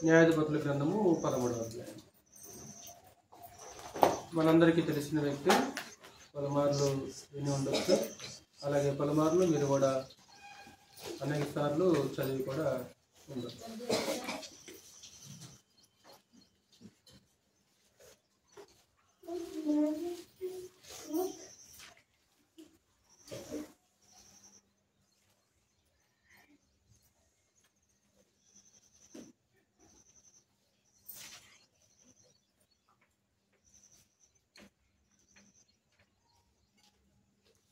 న్యాయాధిపతుల గ్రంథము 13వ అధ్యాయం. మనందరికీ తెలిసిన వ్యక్తి, పలుమార్లు విని ఉండొచ్చు. అలాగే పలుమార్లు మీరు కూడా అనేక సార్లు చదివి కూడా ఉండొచ్చు.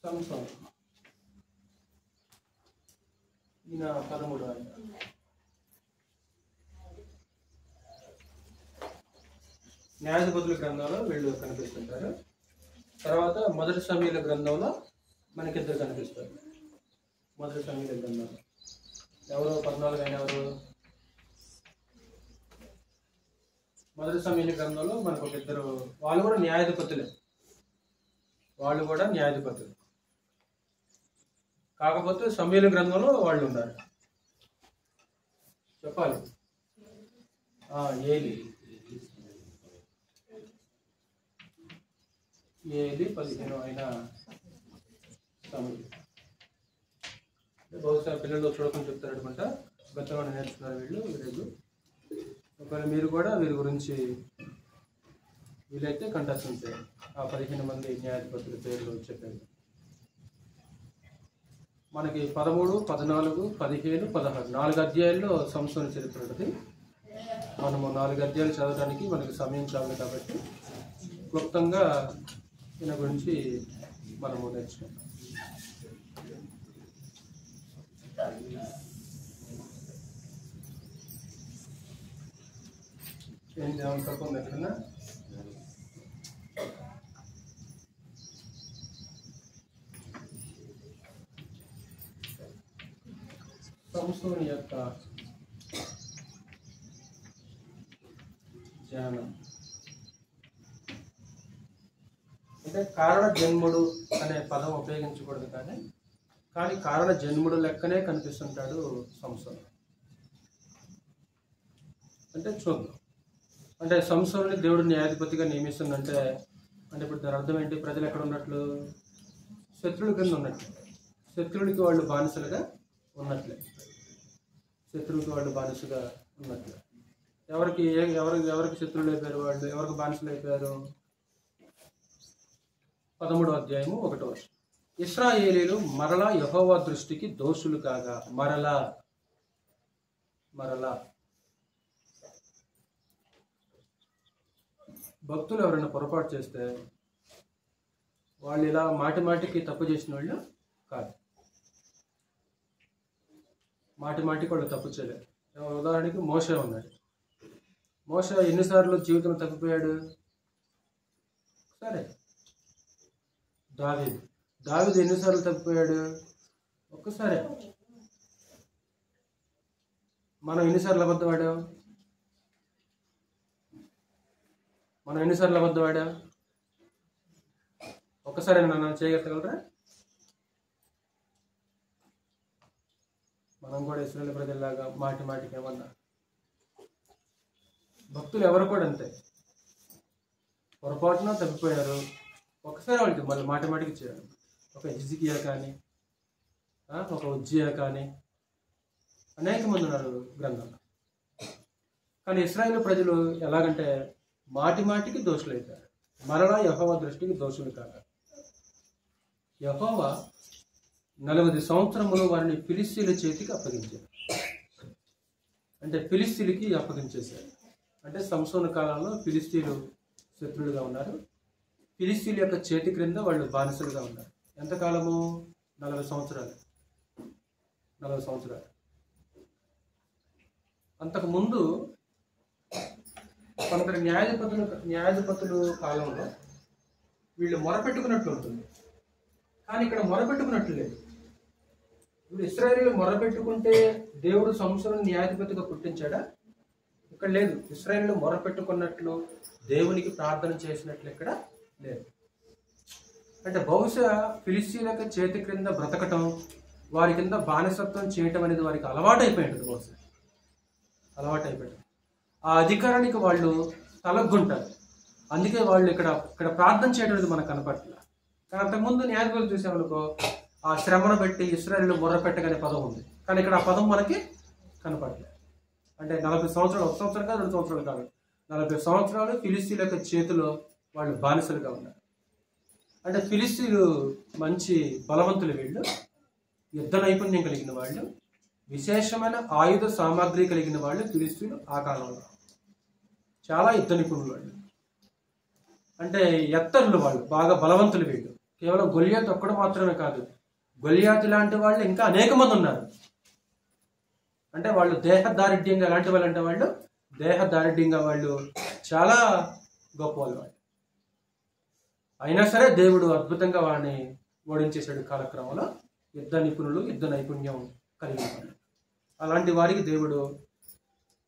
సంసోను ఈయన 13 ఆయన. న్యాయాధిపతుల గ్రంథంలో వీళ్ళు కనిపిస్తుంటారు. తర్వాత మొదటి సమూయేలు గ్రంథంలో మనకిద్దరు కనిపిస్తారు. మొదటి సమూయేలు గ్రంథంలో ఎవరు 14 అయిన ఎవరు? మొదటి సమూయేలు గ్రంథంలో మనకు ఒక ఇద్దరు, వాళ్ళు కూడా న్యాయాధిపతులే. కాకపోతే సమూయేలు గ్రంథంలో వాళ్ళు ఉన్నారు. చెప్పాలి. ఏలి 15 అయిన సమూయేలు. బహుశా పిల్లలు చూడకుండా చెప్తారు అనుకుంటా. గతంలో నేర్చుకున్నారు వీళ్ళు. ఈరోజు ఒకవేళ మీరు కూడా వీరి గురించి వీలైతే కంఠస్థం చేయాలి. ఆ 15 మంది న్యాయాధిపతుల పేర్లు చెప్పారు. మనకి 13, 14, 15, 16 4 అధ్యాయాల్లో సంసోను చరిత్ర ఉంటుంది. మనము 4 అధ్యాయాలు చదవడానికి మనకి సమయం చాలు కాబట్టి క్లుప్తంగా దీని గురించి మనము నేర్చుకుంటాం. ఏంటి ఏమైనా తక్కువ ఉంది ఎక్కడన్నా? సంసోను యొక్క జ్ఞానం అంటే కారణ జన్ముడు అనే పదం ఉపయోగించకూడదు, కానీ కారణ జన్ముడు లెక్కనే కనిపిస్తుంటాడు సంసోను. అంటే చూద్దాం. అంటే సంసోనుని దేవుడు న్యాయాధిపతిగా నియమిస్తుందంటే అంటే ఇప్పుడు దాని అర్థం ఏంటి? ప్రజలు ఎక్కడ ఉన్నట్లు? శత్రువుల కింద ఉన్నట్లు. శత్రువులకి వాళ్ళు బానిసలుగా ఉన్నట్లే. ఎవరికి శత్రువులు అయిపోయారు? వాళ్ళు ఎవరికి బానిసలు అయిపోయారు? 13వ అధ్యాయము 1వ వచనం. ఇశ్రాయేలీయులు మరలా యెహోవా దృష్టికి దోషులు కాగా. మరలా భక్తులు ఎవరైనా పొరపాటు చేస్తే వాళ్ళు ఇలా మాటికి తప్పు చేసిన వాళ్ళు కాదు. మాటికి వాళ్ళు తప్పు చేయలేదు. ఉదాహరణకి మోషే ఉన్నాడు. మోషే ఎన్నిసార్లు జీవితంలో తప్పిపోయాడు? సరే. దావీదు ఎన్నిసార్లు తప్పిపోయాడు? ఒక్కసారే. మనం ఎన్నిసార్లు అబద్ధవాడాం? ఒక్కసారి నన్ను చేయగలరా? మనం కూడా ఇశ్రాయేలు ప్రజల్లాగా మాటికి ఏమన్నా? భక్తులు ఎవరు కూడా అంతే, పొరపాటున తప్పిపోయారు. ఒకసారి వాళ్ళకి మళ్ళీ మాటికి చేయాలి. ఒక హిజ్కియా కానీ, ఒక ఉజ్జియా కానీ అనేక మంది ఉన్నారు గ్రంథంలో. కానీ ఇశ్రాయేలు ప్రజలు ఎలాగంటే మాటికి దోషులు అవుతారు. మరలా యెహోవా దృష్టికి దోషులు కాదు. యెహోవా 40 సంవత్సరములు వారిని ఫిలిస్తీయుల చేతికి అప్పగించారు. అంటే ఫిలిస్తీయులకి అప్పగించేశారు. అంటే సంసోను కాలంలో ఫిలిస్తీయులు శత్రులుగా ఉన్నారు. ఫిలిస్తీయుల యొక్క చేతి క్రింద వాళ్ళు బానిసలుగా ఉన్నారు. ఎంతకాలము? 40 సంవత్సరాలు. అంతకుముందు కొందరు న్యాయాధిపతులు కాలంలో వీళ్ళు మొరపెట్టుకున్నట్లు ఉంటుంది. కానీ ఇక్కడ మొరపెట్టుకున్నట్లు లేదు. ఇప్పుడు ఇశ్రాయేలీయులు మొరపెట్టుకుంటే దేవుడు సంసోను న్యాయాధిపతిగా పుట్టించాడా? ఇక్కడ లేదు. ఇశ్రాయేలీయులు మొరపెట్టుకున్నట్లు దేవునికి ప్రార్థన చేసినట్లు ఇక్కడ లేదు. అంటే బహుశా ఫిలిస్తీయుల చేతి క్రింద బ్రతకటం, వారి కింద బానిసత్వం చేయటం అనేది వారికి అలవాటు అయిపోయింది. ఆ అధికారానికి వాళ్ళు తలగ్గుంటారు. అందుకే వాళ్ళు ఇక్కడ ప్రార్థన చేయడం మనకు కనపట్ల. కానీ అంతకుముందు న్యాయాధిపతులు చూసామనుకో, ఆ శ్రమను బట్టి ఇశ్రాయేలు మొర్ర పెట్టగనే పదం ఉంది. కానీ ఇక్కడ ఆ పదం మనకి కనపడలేదు. అంటే 40 సంవత్సరాలు, 1 సంవత్సరం కాదు, 2 సంవత్సరాలు కాదు, 40 సంవత్సరాలు ఫిలిస్తీన్ల యొక్క చేతిలో వాళ్ళు బానిసలుగా ఉన్నారు. అంటే ఫిలిస్తీన్లు మంచి బలవంతులు, వీళ్ళు యుద్ధ నైపుణ్యం కలిగిన వాళ్ళు, విశేషమైన ఆయుధ సామాగ్రి కలిగిన వాళ్ళు ఫిలిస్తీన్లు. ఆ కాలంలో చాలా యుద్ధ నిపుణులు వాళ్ళు. అంటే ఎత్తరులు వాళ్ళు, బాగా బలవంతులు వీళ్ళు. కేవలం గొల్యాతు ఒక్కడు మాత్రమే కాదు, గొల్యాతు లాంటి వాళ్ళు ఇంకా అనేక మంది ఉన్నారు. అంటే వాళ్ళు దేహదారిఢ్యంగా, ఎలాంటి వాళ్ళు అంటే వాళ్ళు దేహదారిఢ్యంగా వాళ్ళు చాలా గొప్ప వాళ్ళు. అయినా సరే దేవుడు అద్భుతంగా వాళ్ళని ఓడించేశాడు కాలక్రమంలో. యుద్ధ నిపుణులు, యుద్ధ నైపుణ్యం కలిగిన వాళ్ళు. అలాంటి వారికి దేవుడు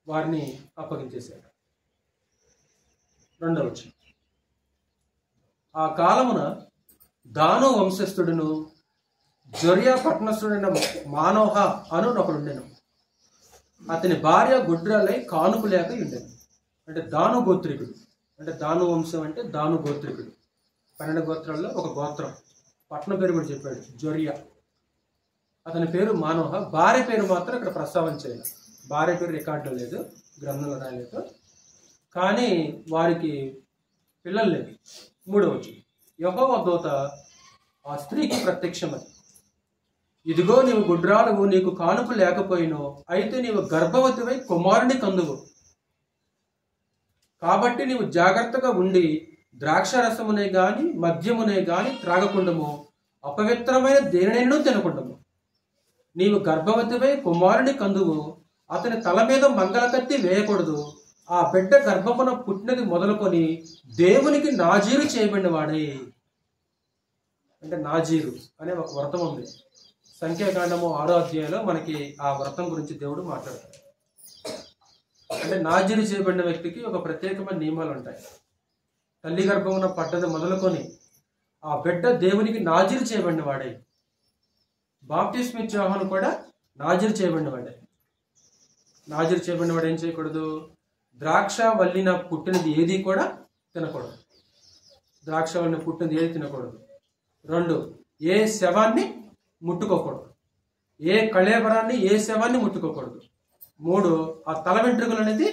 వారిని అప్పగించేశాడు. 2వ వచనం, ఆ కాలమున దాను వంశస్థుడును జొరియా పట్టణస్థుడైన మానోహ అను ఒకడుండెను. అతని భార్య గుడ్రాలై కానుపు లేక ఉండెను. అంటే దాను గోత్రికుడు. అంటే దాను వంశం అంటే దాను గోత్రికుడు. 12 గోత్రాల్లో ఒక గోత్రం. పట్టణ పేరు కూడా చెప్పాడు, జొరియా. అతని పేరు మానోహ. భార్య పేరు మాత్రం ఇక్కడ ప్రస్తావన చేయలేదు. భార్య పేరు రికార్డులో లేదు, గ్రంథంలో రాయలేదు. కానీ వారికి పిల్లలు లేదు. 3వ వచనం, యెహోవా దూత ఆ స్త్రీకి ప్రత్యక్షమని, ఇదిగో నీవు గుడ్రాలువు, నీకు కానుపు లేకపోయినో, అయితే నీవు గర్భవతివై కుమారుని కందువు. కాబట్టి నీవు జాగ్రత్తగా ఉండి ద్రాక్షరసమునే గాని మద్యమునే గాని త్రాగకుండము, అపవిత్రమైన దేనినైనా తినకుండము. నీవు గర్భవతివై కుమారుని కందువు, అతని తల మీద మంగళకత్తి వేయకూడదు. ఆ బిడ్డ గర్భమున పుట్టినది మొదలుకొని దేవునికి నాజీరు చేయబడిన వాడే. అంటే నాజీరు అనే ఒక వ్రతం ఉంది. సంఖ్యాకాండము 6వ అధ్యాయంలో మనకి ఆ వ్రతం గురించి దేవుడు మాట్లాడతాడు. అంటే నాజీరు చేయబడిన వ్యక్తికి ఒక ప్రత్యేకమైన నియమాలు ఉంటాయి. తల్లి గర్భమున పడ్డది మొదలుకొని ఆ బిడ్డ దేవునికి నాజీరు చేయబడిన వాడే. బాప్టిస్మ ఇచ్చే యోహాను కూడా నాజీరు చేయబడిన వాడే. నాజీరు చేయబడిన వాడు ఏం చేయకూడదు? ద్రాక్ష వల్లిన పుట్టినది ఏది కూడా తినకూడదు. ద్రాక్ష వల్లిన పుట్టినది ఏది తినకూడదు. 2, ఏ శవాన్ని ముట్టుకోకూడదు. ఏ కళేబరాన్ని, ఏ శవాన్ని ముట్టుకోకూడదు. 3, ఆ తల వెంట్రుకలు అనేది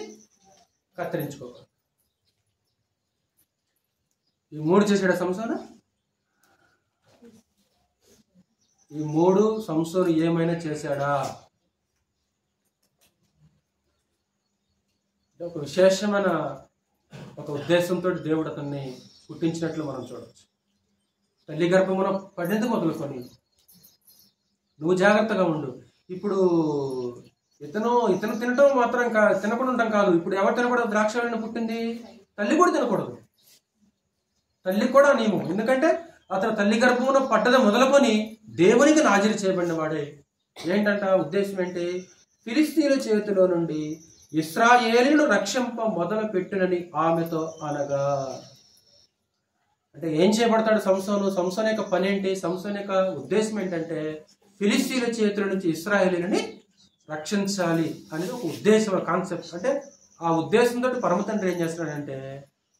కత్తిరించుకోకూడదు. ఈ 3 చేసాడు సంసోను. ఈ 3 సంసోను ఏమైనా చేశాడా? ఒక విశేషమైన ఒక ఉద్దేశంతో దేవుడు అతన్ని పుట్టించినట్లు మనం చూడవచ్చు. తల్లి గర్భమున పడినందుకు మొదలుకొని నువ్వు జాగ్రత్తగా ఉండు. ఇప్పుడు ఇతను తినటం మాత్రం తినకుండా ఉండటం కాదు. ఇప్పుడు ఎవరు తినకూడదు? ద్రాక్ష పుట్టింది తల్లి కూడా తినకూడదు. తల్లి కూడా నియమం. ఎందుకంటే అతను తల్లి గర్భమున పడ్డది మొదలుకొని దేవునికి నాజీరు చేయబడిన వాడే. ఏంటంట ఉద్దేశం ఏంటి? ఫిలిస్తీన్ల చేతిలో నుండి ఇశ్రాయేలీయులను రక్షింప మొదలు పెట్టునని ఆమెతో అనగా. అంటే ఏం చేయబడతాడు సంసోను? సంసోను యొక్క పని ఏంటి? సంసోను యొక్క ఉద్దేశం ఏంటంటే ఫిలిస్తీన్ల చేతుల నుంచి ఇశ్రాయేలీయులని రక్షించాలి అనేది ఒక ఉద్దేశం, కాన్సెప్ట్. అంటే ఆ ఉద్దేశంతో పరమ తండ్రి ఏం చేస్తున్నాడంటే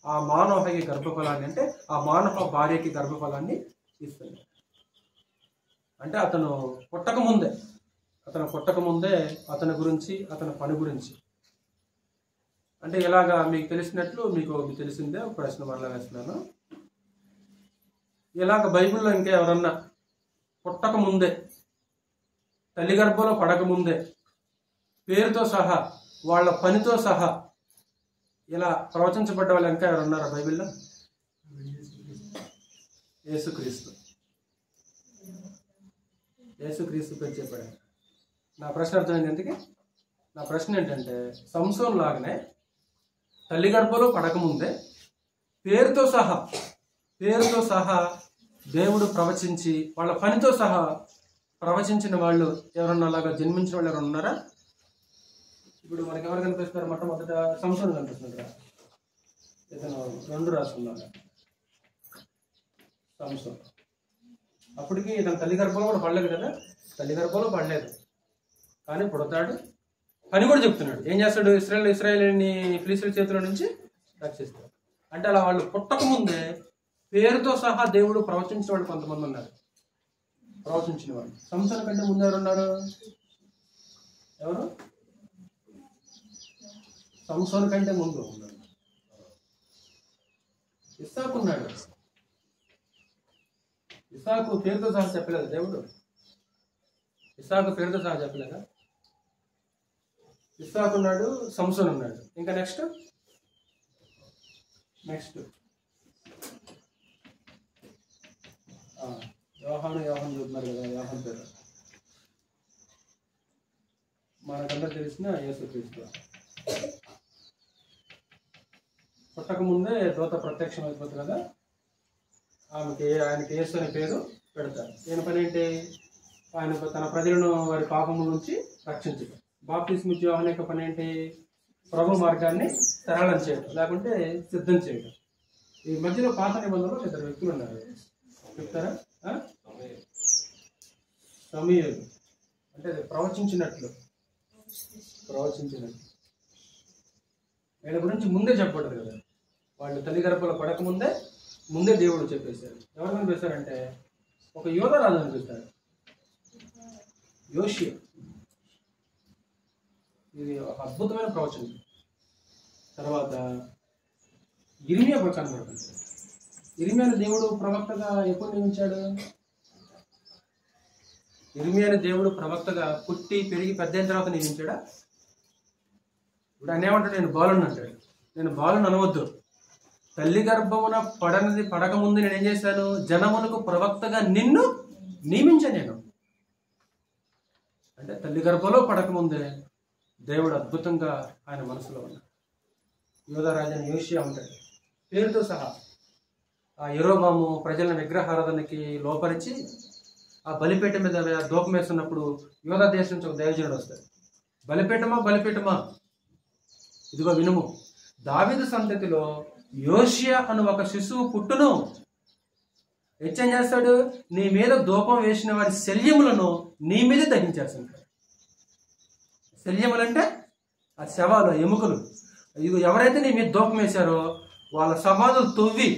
ఆ మానోహకి గర్భఫలాన్ని, అంటే ఆ మానవ భార్యకి గర్భఫలాన్ని ఇస్తున్నాడు. అంటే అతను పుట్టక ముందే అతని గురించి, అతని పని గురించి. అంటే ఇలాగా మీకు తెలిసినట్లు మీకు తెలిసిందే ఒక ప్రశ్న మరలా వేస్తున్నాను. ఇలాగ బైబిల్లో ఇంకా ఎవరన్నా పుట్టక ముందే, తల్లి గర్భంలో పడకముందే, పేరుతో సహా, వాళ్ళ పనితో సహా ఇలా ప్రవచించబడ్డ వాళ్ళు ఇంకా ఎవరున్నారా బైబిల్లో? యేసుక్రీస్తు పేరు చెప్పాడు. నా ప్రశ్న అర్థమైంది. ఎందుకే నా ప్రశ్న ఏంటంటే సంసోను లాగానే తల్లి గర్భంలో పడకముందే పేరుతో సహా దేవుడు ప్రవచించి, వాళ్ళ పనితో సహా ప్రవచించిన వాళ్ళు ఎవరన్నా అలాగా జన్మించిన వాళ్ళు ఎవరన్నా ఉన్నారా? ఇప్పుడు మనకి ఎవరు కనిపిస్తున్నారు? మొట్టమొదట సంసోను కనిపిస్తున్నారా? ఇతను 2 రాసుకున్నాడు సంసోను. అప్పటికి ఇతను తల్లి గర్భంలో కూడా పడలేదు కదా. తల్లి గర్భంలో పడలేదు, కానీ పుడతాడు, పని కూడా చెప్తున్నాడు. ఏం చేస్తాడు? ఇశ్రాయేలుని ఫిలిష్తీయుల చేతుల నుంచి రక్షిస్తాడు. అంటే అలా వాళ్ళు పుట్టక ముందే పేరుతో సహా దేవుడు ప్రవచించిన వాళ్ళు కొంతమంది ఉన్నారు. ప్రవచించిన వాళ్ళు సంసోను కంటే ముందు ఎవరు ఉన్నారు? ఎవరు? సంసోను కంటే ముందు ఉన్నారు. ఇస్సాకు ఉన్నాడు. ఇస్సాకు పేరుతో సహా చెప్పలేదు దేవుడు. ఇస్సాకు పేరుతో సహా చెప్పలేదా? ఇస్సాకు ఉన్నాడు, సంసోను ఉన్నాడు. ఇంకా నెక్స్ట్ యోహాను చూస్తున్నారు కదా. యోహాను పేరు మనకందరూ తెలిసిన యేసుక్రీస్తు. పుట్టక ముందే దూత ప్రత్యక్షం అయిపోతుంది కదా. ఆయనకి యేసు అనే పేరు పెడతారు. ఈయన పని ఏంటి? ఆయన తన ప్రజలను వారి పాపముల నుంచి రక్షించడం. బాప్తిస్మ ఇచ్చే యోహాను యొక్క పని ఏంటి? ప్రభు మార్గాన్ని సరళం చేయడం, లేకుంటే సిద్ధం చేయడం. ఈ మధ్యలో పాత నిబంధనలో 2 వ్యక్తులు ఉన్నారు. చెప్తారా? సమూయేలు అంటే ప్రవచించినట్లు వీళ్ళ గురించి ముందే చెప్పబడదు కదా. వాళ్ళు తల్లి గర్భంలో పడక ముందే దేవుడు చెప్పేశారు. ఎవరు కనిపిస్తారంటే ఒక యోధరాజు అనిపిస్తారు, యోషియా. ఇది ఒక అద్భుతమైన ప్రవచనం. తర్వాత ఇర్మియా కనబడుతుంది. ఇర్మియాను దేవుడు ప్రవక్తగా ఎప్పుడు నియమించాడు? ఇర్మియాను దేవుడు ప్రవక్తగా పుట్టి పెరిగి పెద్దయిన తర్వాత నియమించాడా? ఇప్పుడు ఆయన ఏమంటాడు? నేను బాలుని అంటాడు. నేను బాలుని అనవద్దు. తల్లి గర్భమున పడకముందు నేను ఏం చేశాను? జనములకు ప్రవక్తగా నిన్ను నియమించాను నేను. అంటే తల్లి గర్భంలో పడకముందే దేవుడు అద్భుతంగా ఆయన మనసులో ఉన్నాడు. యోధారాజు యోషియా ఉంటాడు పేరుతో సహా. ఆ యెరోబాము ప్రజలను విగ్రహారాధనకి లోపరిచి ఆ బలిపీఠ మీద దూపం వేస్తున్నప్పుడు యోధా దేశం నుంచి ఒక దైవజనుడు వస్తాడు. బలిపీఠమా ఇదిగో వినుము, దావీదు సంతతిలో యోషియా అను ఒక శిశువు పుట్టును. హెచ్చం చేస్తాడు, నీ మీద ధూపం వేసిన వారి శల్యములను నీ మీదే దహించేస్తాడు. శల్యములంటే ఆ శవాలు, ఎముకలు. ఇదిగో ఎవరైతే నీ మీద ధూపం వేశారో వాళ్ళ సమాధులు తవ్వి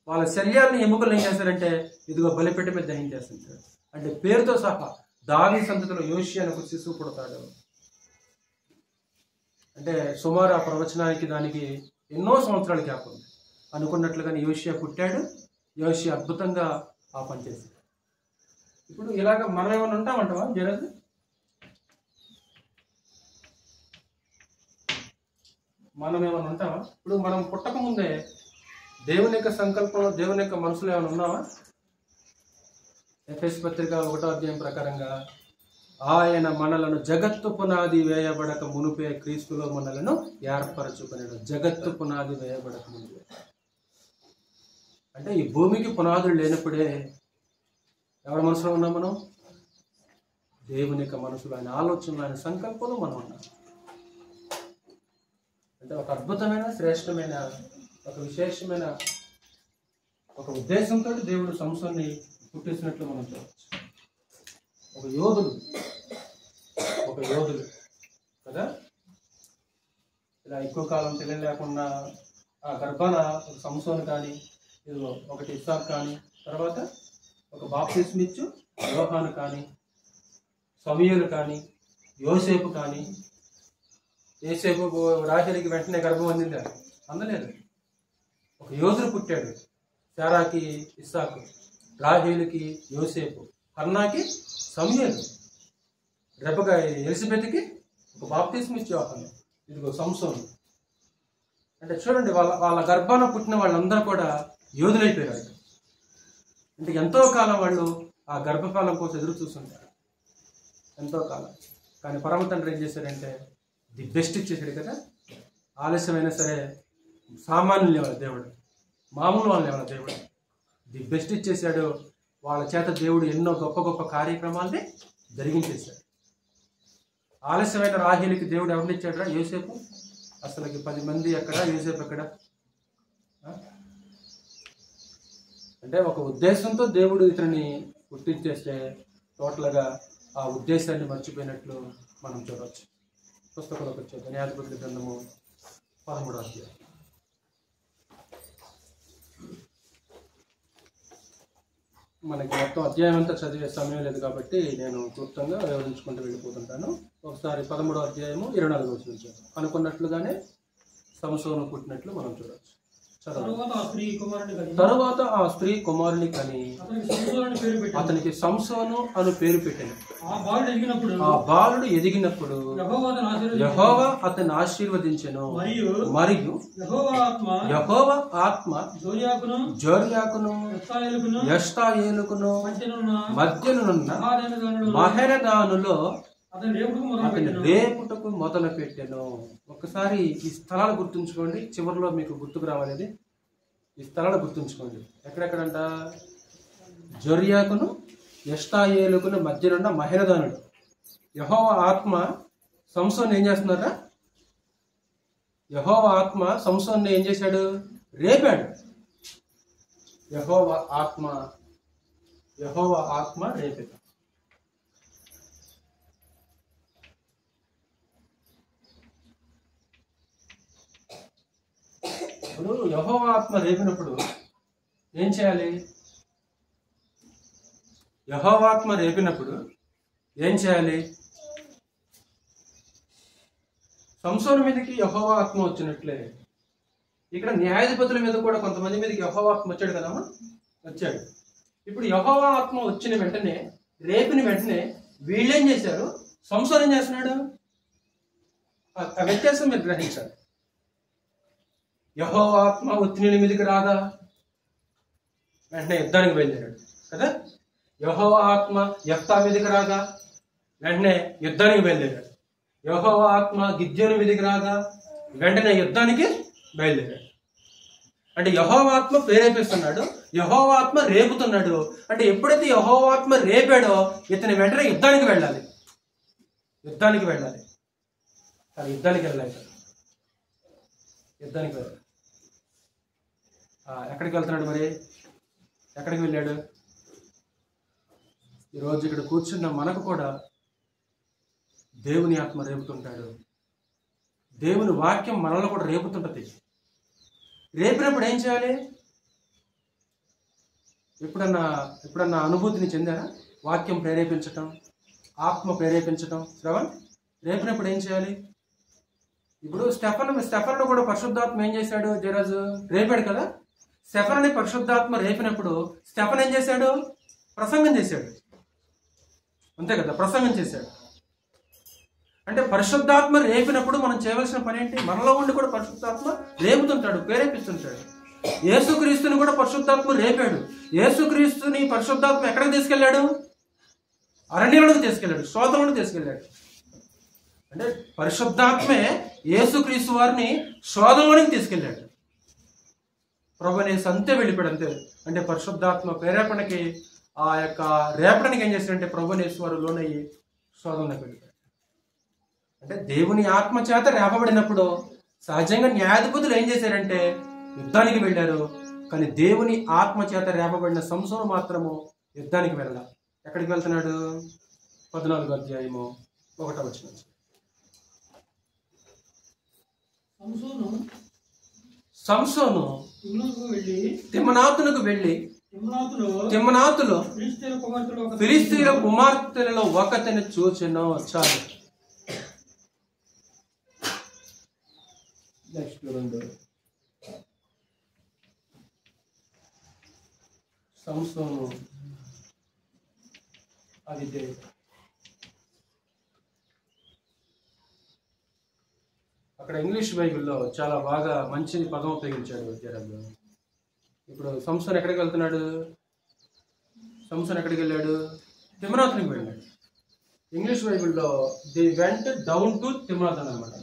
వాళ్ళ శల్యాలను, ఎముకలు ఏం చేస్తారంటే ఇదిగో బలిపీఠ మీద దహించేస్తుంటాడు. అంటే పేరుతో సహా దావీదు సంతతిలో యోషియా అనే ఒక శిశువు పుడతాడు. అంటే సుమారు ఆ ప్రవచనానికి దానికి ఎన్నో సంవత్సరాల గ్యాప్ ఉంది. అనుకున్నట్లుగానే యోషియా పుట్టాడు. యోషియా అద్భుతంగా ఆ పని చేశాడు. ఇప్పుడు ఇలాగ మనం ఏమైనా ఉంటామంటావా జరగదు? మనం ఏమైనా ఉంటామా? ఇప్పుడు మనం పుట్టకముందే దేవుని యొక్క సంకల్పం, దేవుని యొక్క మనసులో ఏమైనా ఉన్నావా? ఎఫెసు పత్రిక 1వ అధ్యాయం ప్రకారంగా ఆయన మనలను జగత్తు పునాది వేయబడక మునుపే క్రీస్తులో మనలను ఏర్పరచుకున్నాడు. జగత్తు పునాది వేయబడక మునుపే అంటే ఈ భూమికి పునాదులు లేనప్పుడే ఎవరి మనసులో ఉన్నాం మనం? దేవుని యొక్క మనసులో, ఆయన ఆలోచనలు, ఆయన సంకల్పంలో మనం ఉన్నాం. అంటే ఒక అద్భుతమైన, శ్రేష్టమైన, ఒక విశేషమైన ఒక ఉద్దేశంతో దేవుడు సంసోన్ని పుట్టించినట్లు మనం చూడవచ్చు. ఒక యోధుడు కదా. ఇలా ఎక్కువ కాలం తెలియని లేకుండా ఆ గర్భాన ఒక సంసోను కానీ, ఇదిగో ఒకటి ఇస్సాకు కానీ, తర్వాత ఒక బాప్తిస్మ ఇచ్చు యోహాను కానీ, సమూయేలు కానీ, యోసేపు కానీ. యోసేపు రాహేలుకి వెంటనే గర్భం అందిందా? అందలేదు. ఒక యోధుడు పుట్టాడు. శారాకి ఇస్సాకు, రాహేలుకి యోసేపు, హన్నాకి సమూయేలు, రెబెకా ఎలిజబెత్కి ఒక బాప్తిస్మ ఇచ్చే యోహాను, ఇదిగో సంసోను. అంటే చూడండి, వాళ్ళ గర్భాన పుట్టిన వాళ్ళందరూ కూడా యోధులైపోయారు. అంటే ఎంతో కాలం వాళ్ళు ఆ గర్భఫలం కోసం ఎదురు చూస్తుంటారు, ఎంతో కాలం. కానీ పరమ తండ్రి ఏం చేశాడంటే ది బెస్ట్ ఇచ్చేసాడు కదా. ఆలస్యమైనా సరే సామాన్యులు లేవాలి దేవుడు, మామూలు వాళ్ళు లేవాలి దేవుడు. ది బెస్ట్ ఇచ్చేసాడు. వాళ్ళ చేత దేవుడు ఎన్నో గొప్ప గొప్ప కార్యక్రమాల్ని జరిగించేశాడు. ఆలస్యమైన రాహేలుకి దేవుడు ఎవరిని ఇచ్చాడు? యోసేపు. అసలుకి 10 మంది ఎక్కడ, యోసేపు ఎక్కడ? అంటే ఒక ఉద్దేశంతో దేవుడు ఇతన్ని పుట్టించేస్తే టోటల్గా ఆ ఉద్దేశాన్ని మర్చిపోయినట్లు మనం చూడవచ్చు. పుస్తకంలోకి వచ్చేది న్యాయాధిపతుల గ్రంథము 13వ అధ్యాయం. మనకి మొత్తం అధ్యాయం అంతా చదివే సమయం లేదు కాబట్టి నేను క్లుప్తంగా వివరించుకుంటూ వెళ్ళిపోతుంటాను. ఒకసారి 13వ అధ్యాయము 24వ వచనం నుంచి అనుకున్నట్లుగానే సంసోను పుట్టినట్లు మనం చూడవచ్చు. తరువాత ఆ స్త్రీ కుమారుని కని అతనికి సంసోను అని పేరు పెట్టాను. ఆ బాలుడు ఎదిగినప్పుడు యెహోవా అతన్ని ఆశీర్వదించెను. మరియు యెహోవా ఆత్మ జోర్యాకును ఎష్తాయేలుకును మధ్యనున్న మహనదానులో అతని రేపుటకు మొదలు పెట్టాను. ఒకసారి ఈ స్థలాలు గుర్తుంచుకోండి, చివరిలో మీకు గుర్తుకు రావాలేదు. ఈ స్థలాలు గుర్తుంచుకోండి. ఎక్కడెక్కడంట? జొర్యాకును ఎష్తాయేలుకును మధ్యనున్న మహనదానుడు. యెహోవా ఆత్మ సంసోన్ని ఏం చేస్తున్నారా? యెహోవా ఆత్మ సంసోన్ని ఏం చేశాడు? రేపాడు. యెహోవా ఆత్మ రేపాడు. ఇప్పుడు యెహోవా ఆత్మ రేపినప్పుడు ఏం చేయాలి? యెహోవా ఆత్మ రేపినప్పుడు ఏం చేయాలి? సంసోను మీదకి యెహోవా ఆత్మ వచ్చినట్లే ఇక్కడ న్యాయాధిపతుల మీద కూడా కొంతమంది మీదకి యెహోవా ఆత్మ వచ్చాడు కదమ్మా, వచ్చాడు. ఇప్పుడు యెహోవా ఆత్మ వచ్చిన వెంటనే, రేపిన వెంటనే వీళ్ళేం చేశారు? సంసోను ఏం చేస్తున్నాడు? ఆ వ్యత్యాసం మీరు గ్రహించాలి. యెహోవా ఆత్మ ఒత్తిడి మీదకి రాగా వెంటనే యుద్ధానికి బయలుదేరాడు కదా. యెహోవా ఆత్మ యెఫ్తా మీదకి రాగా వెంటనే యుద్ధానికి బయలుదేరాడు. యెహోవా ఆత్మ గిద్యోను మీదకి రాగా వెంటనే యుద్ధానికి బయలుదేరాడు. అంటే యెహోవా ఆత్మ ప్రేరేపిస్తున్నాడు, యెహోవా ఆత్మ రేపుతున్నాడు. అంటే ఎప్పుడైతే యెహోవా ఆత్మ రేపాడో ఇతని వెంటనే యుద్ధానికి వెళ్ళాలి. యుద్ధానికి వెళ్ళాలి. ఎక్కడికి వెళ్ళాలి? ఎక్కడికి వెళ్తున్నాడు మరి? ఎక్కడికి వెళ్ళాడు? ఈరోజు ఇక్కడ కూర్చున్న మనకు కూడా దేవుని ఆత్మ రేపుతుంటాడు. దేవుని వాక్యం మనలో కూడా రేపుతుంటది. రేపినప్పుడు ఏం చేయాలి? ఎప్పుడన్నా అనుభూతిని చెందారా? వాక్యం ప్రేరేపించటం, ఆత్మ ప్రేరేపించటం. శ్రవణ్, రేపినప్పుడు ఏం చేయాలి? ఇప్పుడు స్టెఫను కూడా పరిశుద్ధాత్మ ఏం చేశాడు? జరాజు రేపాడు కదా. స్టెఫనుని పరిశుద్ధాత్మ రేపినప్పుడు స్టెఫన్ ఏం చేశాడు? ప్రసంగం చేశాడు. అంతే కదా, ప్రసంగం చేశాడు. అంటే పరిశుద్ధాత్మ రేపినప్పుడు మనం చేయవలసిన పని ఏంటి? మనలో ఉండి కూడా పరిశుద్ధాత్మ రేపుతుంటాడు, ప్రేరేపిస్తుంటాడు. యేసుక్రీస్తుని కూడా పరిశుద్ధాత్మ రేపాడు. యేసుక్రీస్తుని పరిశుద్ధాత్మ ఎక్కడికి తీసుకెళ్లాడు? అరణ్యంలోకి తీసుకెళ్లాడు, శోధనలోకి తీసుకెళ్లాడు. అంటే పరిశుద్ధాత్మే యేసుక్రీస్తు వారిని శోధనలోనికి తీసుకెళ్లాడు. ప్రభునేసు అంతే వెళ్ళిపోయాడు, అంతే. అంటే పరిశుద్ధాత్మ ప్రేరేపణకి, ఆ యొక్క రేపడానికి ఏం చేశాడంటే ప్రభునేసు వారు లోనయ్యి శోధనలోకి వెళ్ళిపోయాడు. అంటే దేవుని ఆత్మ చేత రేపబడినప్పుడు సహజంగా న్యాయాధిపతులు ఏం చేశారంటే యుద్ధానికి వెళ్ళారు. కానీ దేవుని ఆత్మ చేత రేపబడిన సంసోను మాత్రము యుద్ధానికి వెళ్ళాలి. ఎక్కడికి వెళ్తున్నాడు? 14వ అధ్యాయము 1వ వచనం. సంసోను తిమ్నాతునకు వెళ్ళి తిమ్నాతులో ఫిలిష్తీయుల కుమార్తెలలో ఒకతిని చూచెను. చాలు. నెక్స్ట్ సంసోను అవిధేయత. అక్కడ ఇంగ్లీష్ బైబిల్లో చాలా బాగా మంచి పదం ఉపయోగించాడు విద్యారాజు. ఇప్పుడు సంసోను ఎక్కడికి వెళ్తున్నాడు? సంసోను ఎక్కడికి వెళ్ళాడు? తిమ్నాతునికి వెళ్ళాడు. ఇంగ్లీష్ బైబిల్లో ది వెంట్ డౌన్ టు తిమ్నాత్ అన్నమాట.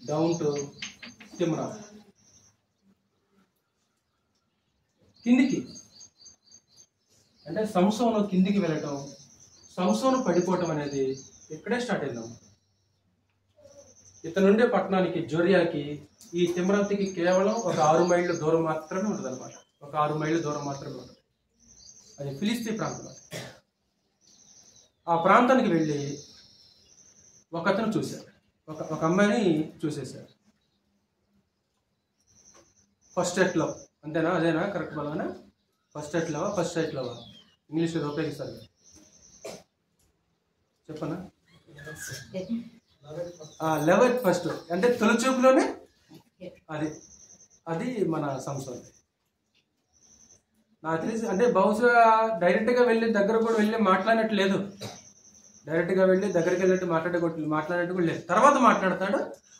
డౌన్ టు తిమ్నాత్, కిందికి. అంటే సంసోను కిందికి వెళ్ళటం, సంసోను పడిపోవటం అనేది ఇక్కడే స్టార్ట్ అయిందాం. ఇతనుండే పట్టణానికి, జొర్యాకి, ఈ తిమ్నాతుకి కేవలం ఒక 6 మైళ్ళ దూరం మాత్రమే ఉంటుంది అనమాట. ఒక 6 మైళ్ళ దూరం మాత్రమే ఉంటుంది. అది ఫిలిస్తీ ప్రాంతం. ఆ ప్రాంతానికి వెళ్ళి ఒకతను చూశాడు, ఒక అమ్మాయిని చూసేశాడు. ఫస్ట్ ఎయిట్ లవ్, అంతేనా? అదేనా కరెక్ట్ బలమేనా? ఫస్ట్ ఎయిట్ లవ్ ఇంగ్లీష్లో ఉపయోగిస్తారు, చెప్పనా? లవ్ ఎట్ ఫస్ట్ అంటే తొలి చూపులోనే. అది మన సంసోన్. నాకు తెలిసి అంటే బహుశా డైరెక్ట్గా వెళ్ళి దగ్గర కూడా వెళ్ళి మాట్లాడినట్టు లేదు, డైరెక్ట్గా వెళ్ళి దగ్గరికి వెళ్ళినట్టు మాట్లాడినట్టు కూడా లేదు. తర్వాత మాట్లాడతాడు,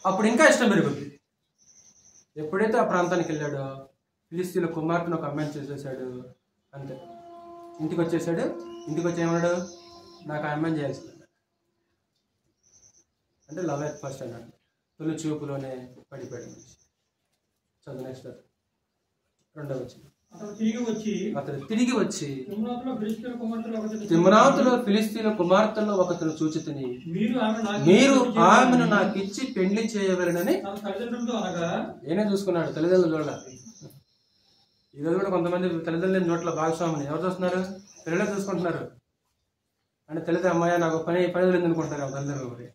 అప్పుడు ఇంకా ఇష్టం పెరుగుద్ది. ఎప్పుడైతే ఆ ప్రాంతానికి వెళ్ళాడో ఫిలిస్తీన్ల కుమార్తెను ఒక అమ్మాయిని చేసేసాడు, అంతే. ఇంటికి వచ్చేసాడు. ఇంటికి వచ్చి ఏమన్నాడు? నాకు ఆ అమ్మాయిని చేయాల్సింది అంటే లవ్ ఎట్ ఫస్ట్ అన్నాడు. తొలి చూపులోనే పడిపోయాడు మనిషి. చదువు నెక్స్ట్. రెండవ వచ్చింది. అతడు తిరిగి వచ్చి తిమ్నాతులో ఫిలిస్తీన్ల కుమార్తెలో ఒకతను చూచితిని, మీరు ఆమెను నాకు ఇచ్చి పెళ్లి చేయవలనని నేనే చూసుకున్నాడు. తల్లిదండ్రులు చూడాల. ఈరోజు కూడా కొంతమంది తల్లిదండ్రుల నోట్ల భాగస్వామిని ఎవరు చూస్తున్నారు? పిల్లలే చూసుకుంటున్నారు. అంటే తల్లిదండ్రులు అమ్మాయి నాకు పని వదిలింది అనుకుంటారు తల్లిదండ్రులు. మరి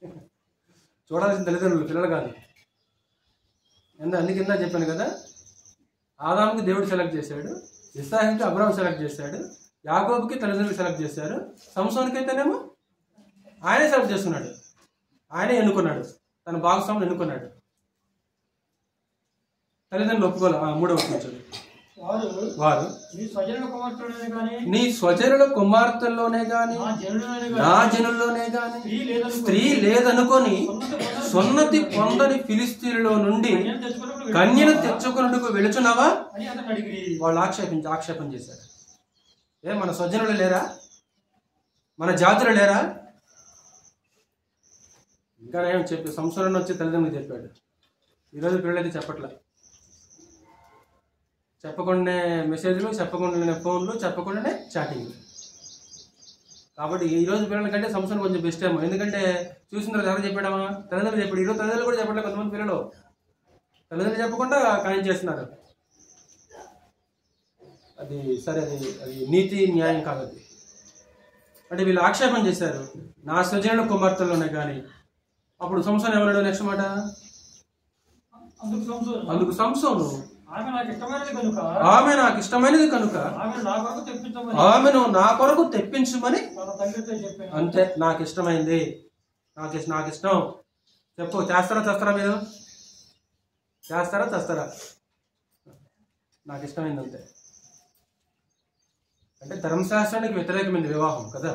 చూడాల్సిన తల్లిదండ్రులు, పిల్లలు కాదు. అందుకింద చెప్పాను కదా, ఆదాముకి దేవుడు సెలెక్ట్ చేశాడు, ఇస్సాకుకి అబ్రాహాము సెలెక్ట్ చేశాడు, యాకోబుకి తల్లిదండ్రులు సెలెక్ట్ చేశారు, సంసోనుకి అయితేనేమో ఆయనే సెలెక్ట్ చేసుకున్నాడు, ఆయనే ఎన్నుకున్నాడు, తన భాగస్వామిని ఎన్నుకున్నాడు. తల్లిదండ్రులు ఒప్పుకోలే. మూడవ కూర్చోండి. వారు నీ స్వజనుల కుమార్తెల్లోనే గాని నా జనుల్లోనే గాని స్త్రీ లేదనుకొని సున్నతి పొందని ఫిలిస్తీన్లో నుండి కన్యను తెచ్చుకున్నట్టుకు వెళుచున్నావా? వాళ్ళు ఆక్షేపం చేశారు. మన స్వజనులు లేరా? మన జాతులు లేరా? ఇంకా నేను చెప్పి సంవత్సరం వచ్చి తల్లిదండ్రులు చెప్పాడు. ఈరోజు పిల్లలైతే చెప్పట్లే. చెప్పకుండానే మెసేజ్లు, చెప్పకుండానే ఫోన్లు, చెప్పకుండానే చాటింగ్. కాబట్టి ఈరోజు పిల్లల కంటే సంవత్సరం కొంచెం బెస్ట్ ఏమో. ఎందుకంటే చూసిన తర్వాత ఎవరు చెప్పాడమా? తల్లిదండ్రులు చెప్పాడు. ఈరోజు తల్లిదండ్రులు కూడా చెప్పట్లేదు. కొంతమంది పిల్లలు తల్లిదండ్రులు చెప్పకుండా ఖాయం చేస్తున్నారు. అది సరే, అది నీతి న్యాయం కాదు. అది అంటే వీళ్ళు ఆక్షేపం చేశారు, నా స్వజనుల కుమార్తెల్లోనే కానీ. అప్పుడు సంసోను ఎవరు? నెక్స్ట్ మాట, అందుకు సంసోను ఆమె నాకు ఇష్టమైనది కనుక ఆమెను నా కొరకు తెప్పించమని. అంతే, నాకు ఇష్టమైంది, నాకు ఇష్టం. చెప్పు, చేస్తారా మీరు? చేస్తారా? నాకు ఇష్టమైంది అంతే. అంటే ధర్మశాస్త్రానికి వ్యతిరేకమైంది వివాహం కదా.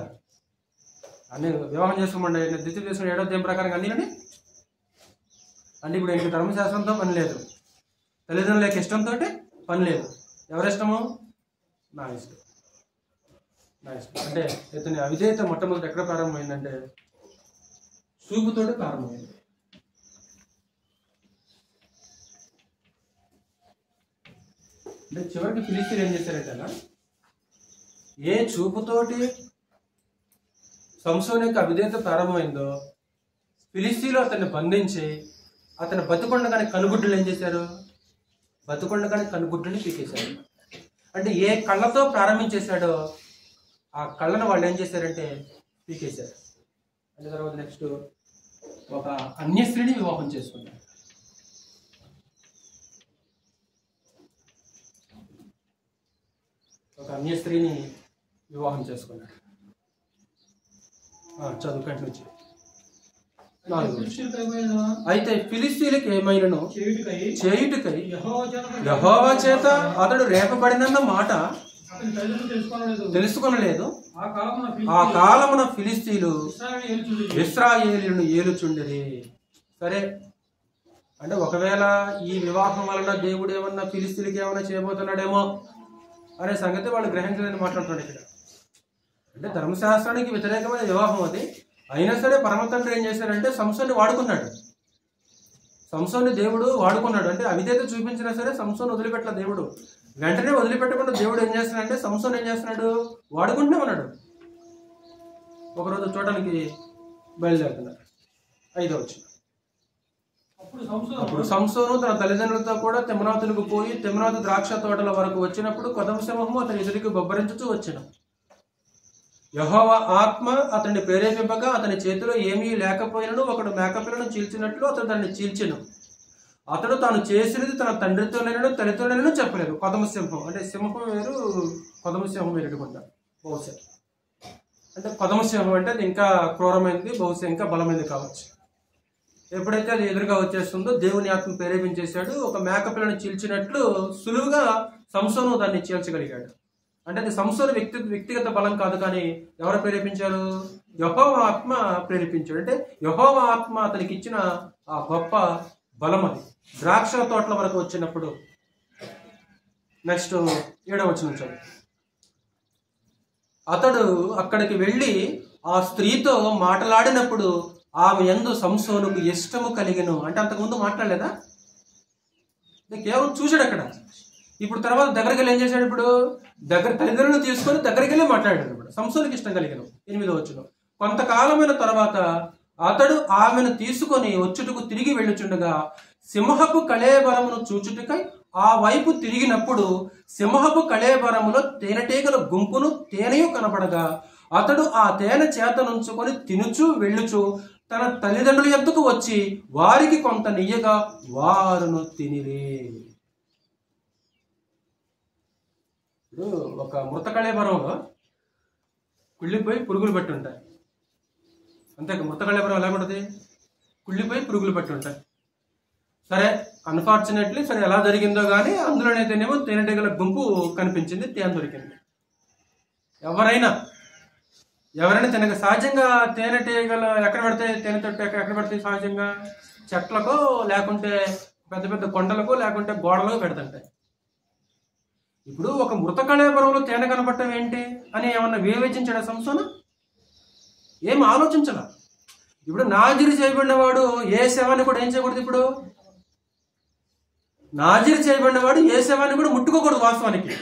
అన్ని వివాహం చేసుకోమండి, దిత్తి చేసుకుని 7వ అధ్యాయం ప్రకారం అన్నీ. అంటే ఇప్పుడు ఇంక ధర్మశాస్త్రంతో పని లేదు, తల్లిదండ్రుల యొక్క ఇష్టంతో పని లేదు. ఎవరిష్టము? నా ఇష్టం. అంటే ఇతని అవిధేయత మొట్టమొదటి ఎక్కడ ప్రారంభమైందంటే చూపుతోటి ప్రారంభమైంది. అంటే చివరికి ఫిలిస్తీన్లు ఏం చేశారంటే, ఏ చూపుతోటి సంసోను యొక్క అవిధేయత ప్రారంభమైందో ఫిలిస్తీన్లు అతన్ని బంధించి అతను బతుకొండగానే కనుగుడ్డులు ఏం చేశారు? బతుకొండగానే కనుగుడ్డుని పీకేశారు. అంటే ఏ కళ్ళతో ప్రారంభించేశాడో ఆ కళ్ళను వాళ్ళు ఏం చేశారంటే పీకేశారు. అంటే తర్వాత నెక్స్ట్ ఒక అన్య స్త్రీని వివాహం చేసుకున్నారు. ఒక అన్య స్త్రీని వివాహం చేసుకున్నాడు. చదువు కంటిన్యూ. అయితే ఫిలిస్తీన్లకు ఏమైనను చేయుటకై యెహోవా చేత అతడు రేపబడినన్న మాట తెలుసుకొనలేదు. ఆ కాలమున ఫిలిస్తీన్లు ఇశ్రాయేలును ఏలుచుండిరి. సరే, అంటే ఒకవేళ ఈ వివాహం వలన దేవుడు ఏమన్నా ఫిలిస్తీన్లకి ఏమన్నా చేయబోతున్నాడేమో అనే సంగతి వాళ్ళు గ్రహించలేని మాట్లాడుతున్నాడు ఇక్కడ. అంటే ధర్మశాస్త్రానికి వ్యతిరేకమైన వివాహం అది. అయినా సరే పరమ తండ్రి ఏం చేశారంటే సంసోన్ని వాడుకున్నాడు. సంసోన్ని దేవుడు వాడుకున్నాడు. అంటే అవిధేయత చూపించినా సరే సంసోన్ని వదిలిపెట్టలే దేవుడు. వెంటనే వదిలిపెట్టకుండా దేవుడు ఏం చేస్తున్నాడంటే సంసోన్ ఏం చేస్తున్నాడు? వాడుకుంటూనే ఉన్నాడు. ఒకరోజు చూడడానికి బయలుదేరుతున్నారు. 5వ వచనం. అప్పుడు సంసోను తన తల్లిదండ్రులతో కూడా తిమ్నాతులకు పోయి తిమ్నాతు ద్రాక్ష తోటల వరకు వచ్చినప్పుడు కొదమ సింహము అతని ఎదురికి బొబ్బరించుతూ వచ్చెను. యెహోవా ఆత్మ అతన్ని ప్రేరేపింపగా అతని చేతిలో ఏమీ లేకపోయినను ఒకడు మేకపిల్లను చీల్చినట్లు అతడు దాన్ని చీల్చెను. అతడు తాను చేసినది తన తండ్రితోనైనా తల్లితోనైనా చెప్పలేదు. కొదమ సింహం అంటే సింహం వేరు, కొదమ సింహం వేరు అనుకుంటా బహుశా. అంటే కొదమ సింహం అంటే అది ఇంకా క్రూరమైనది, బహుశా ఇంకా బలమైనది కావచ్చు. ఎప్పుడైతే అది ఎదురుగా వచ్చేస్తుందో దేవుని ఆత్మ ప్రేరేపించేశాడు. ఒక మేకపిల్లను చీల్చినట్లు సులువుగా సంసోను దాన్ని చీల్చగలిగాడు. అంటే అది సంసోను వ్యక్తిగత బలం కాదు, కానీ ఎవరు ప్రేరేపించారు? యెహోవా ఆత్మ ప్రేరేపించాడు. అంటే యెహోవా ఆత్మ అతనికి ఇచ్చిన ఆ గొప్ప బలం అది. ద్రాక్ష తోటల వరకు వచ్చినప్పుడు నెక్స్ట్ 7వ వచనం చదువు. అతడు అక్కడికి వెళ్ళి ఆ స్త్రీతో మాట్లాడినప్పుడు ఆమె యందు సంసోనుకు ఇష్టము కలిగెను. అంటే అంతకుముందు మాట్లాడలేదా? కేవలం చూశాడు అక్కడ. ఇప్పుడు తర్వాత దగ్గరికి వెళ్ళి ఏం చేశాడు? ఇప్పుడు తల్లిదండ్రులను తీసుకొని దగ్గరికి వెళ్ళి మాట్లాడాడు. ఇప్పుడు సంసోనుకి ఇష్టం కలిగెను. 8వ వచనం. కొంతకాలమైన తర్వాత అతడు ఆమెను తీసుకొని వచ్చుటకు తిరిగి వెళ్ళుచుండగా సింహపు కళేబరమును చూచుటకై ఆ వైపు తిరిగినప్పుడు సింహపు కళేబరములో తేనెటీగల గుంపును తేనెయు కనబడగా అతడు ఆ తేనె చేత నుంచుకొని తినుచు వెళ్ళుచు తన తల్లిదండ్రుల యొద్దకు వచ్చి వారికి కొంత నియ్యగా వారును తినిరి. ఇప్పుడు ఒక మృత కళేబరంలో కుళ్ళిపోయి పురుగులు పట్టి ఉంటాయి. అంతే, మృత కళేబరం ఎలా ఉంటుంది? కుళ్ళిపోయి పురుగులు పట్టి ఉంటాయి. సరే, అన్ఫార్చునేట్లీ సరే ఎలా జరిగిందో కానీ అందులోనైతేనేమో తేనెటీగల గుంపు కనిపించింది, తేనె దొరికింది. ఎవరైనా తినక సహజంగా తేనెటీగలు ఎక్కడ పడతాయి? తేనె తొట్టు ఎక్కడ పడతాయి సహజంగా? చెట్లకో లేకుంటే పెద్ద పెద్ద కొండలకో లేకుంటే గోడలకు పెడుతుంటాయి. ఇప్పుడు ఒక మృత కళేబరంలో తేనె కనపడటం ఏంటి అని ఏమన్నా వివేచించాడా సంసోను? ఏం ఆలోచించాల. ఇప్పుడు నాజీరు చేయబడిన వాడు ఏ శవాన్ని కూడా ఏం చేయకూడదు. ఇప్పుడు నాజీరు చేయబడిన వాడు ఏ శవాన్ని కూడా ముట్టుకోకూడదు వాస్తవానికి.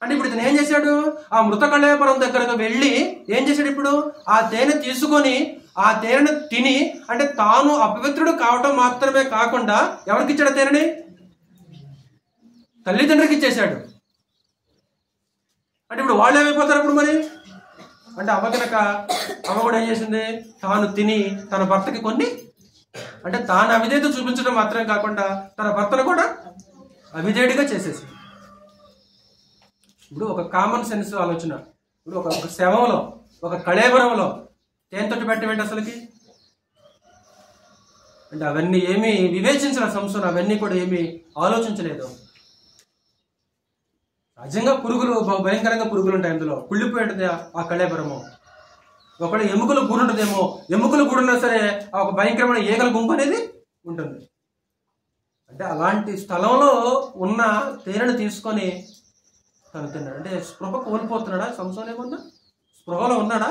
అంటే ఇప్పుడు ఇతను ఏం చేశాడు? ఆ మృత కళేబరం దగ్గరకు వెళ్ళి ఏం చేశాడు? ఇప్పుడు ఆ తేనె తీసుకొని ఆ తేనెను తిని, అంటే తాను అపవిత్రుడు కావటం మాత్రమే కాకుండా ఎవరికి ఇచ్చాడు తేనెని? తల్లిదండ్రులకి ఇచ్చేశాడు. అంటే ఇప్పుడు వాళ్ళు ఏమైపోతారు ఇప్పుడు మరి? అంటే అమ్మ కూడా ఏం చేసింది? తాను తిని తన భర్తకి కొన్ని, అంటే తాను అవిధేయత చూపించడం మాత్రమే కాకుండా తన భర్తను కూడా అవిధేయుడిగా చేసేసింది. ఇప్పుడు ఒక కామన్ సెన్స్ ఆలోచన. ఇప్పుడు ఒక శవంలో, ఒక కళేబరంలో తేనెతోటి పెట్టవేంటి అసలుకి? అంటే అవన్నీ ఏమీ వివేచించిన సంసోను అవన్నీ కూడా ఏమీ ఆలోచించలేదు. సహజంగా పురుగులు, భయంకరంగా పురుగులు ఉంటాయి అందులో. కుళ్ళిపోయి ఉంటుంది ఆ కళేబరము. ఒకవేళ ఎముకలు గూడు ఉంటుందేమో, ఎముకలు గూడున్నా సరే ఆ ఒక భయంకరమైన ఈగల గుంపు అనేది ఉంటుంది. అంటే అలాంటి స్థలంలో ఉన్న తేనెను తీసుకొని తను తిన్నాడు. అంటే స్పృహ కోల్పోతున్నాడా సంసోను? ఏమన్నా స్పృహలో ఉన్నాడా?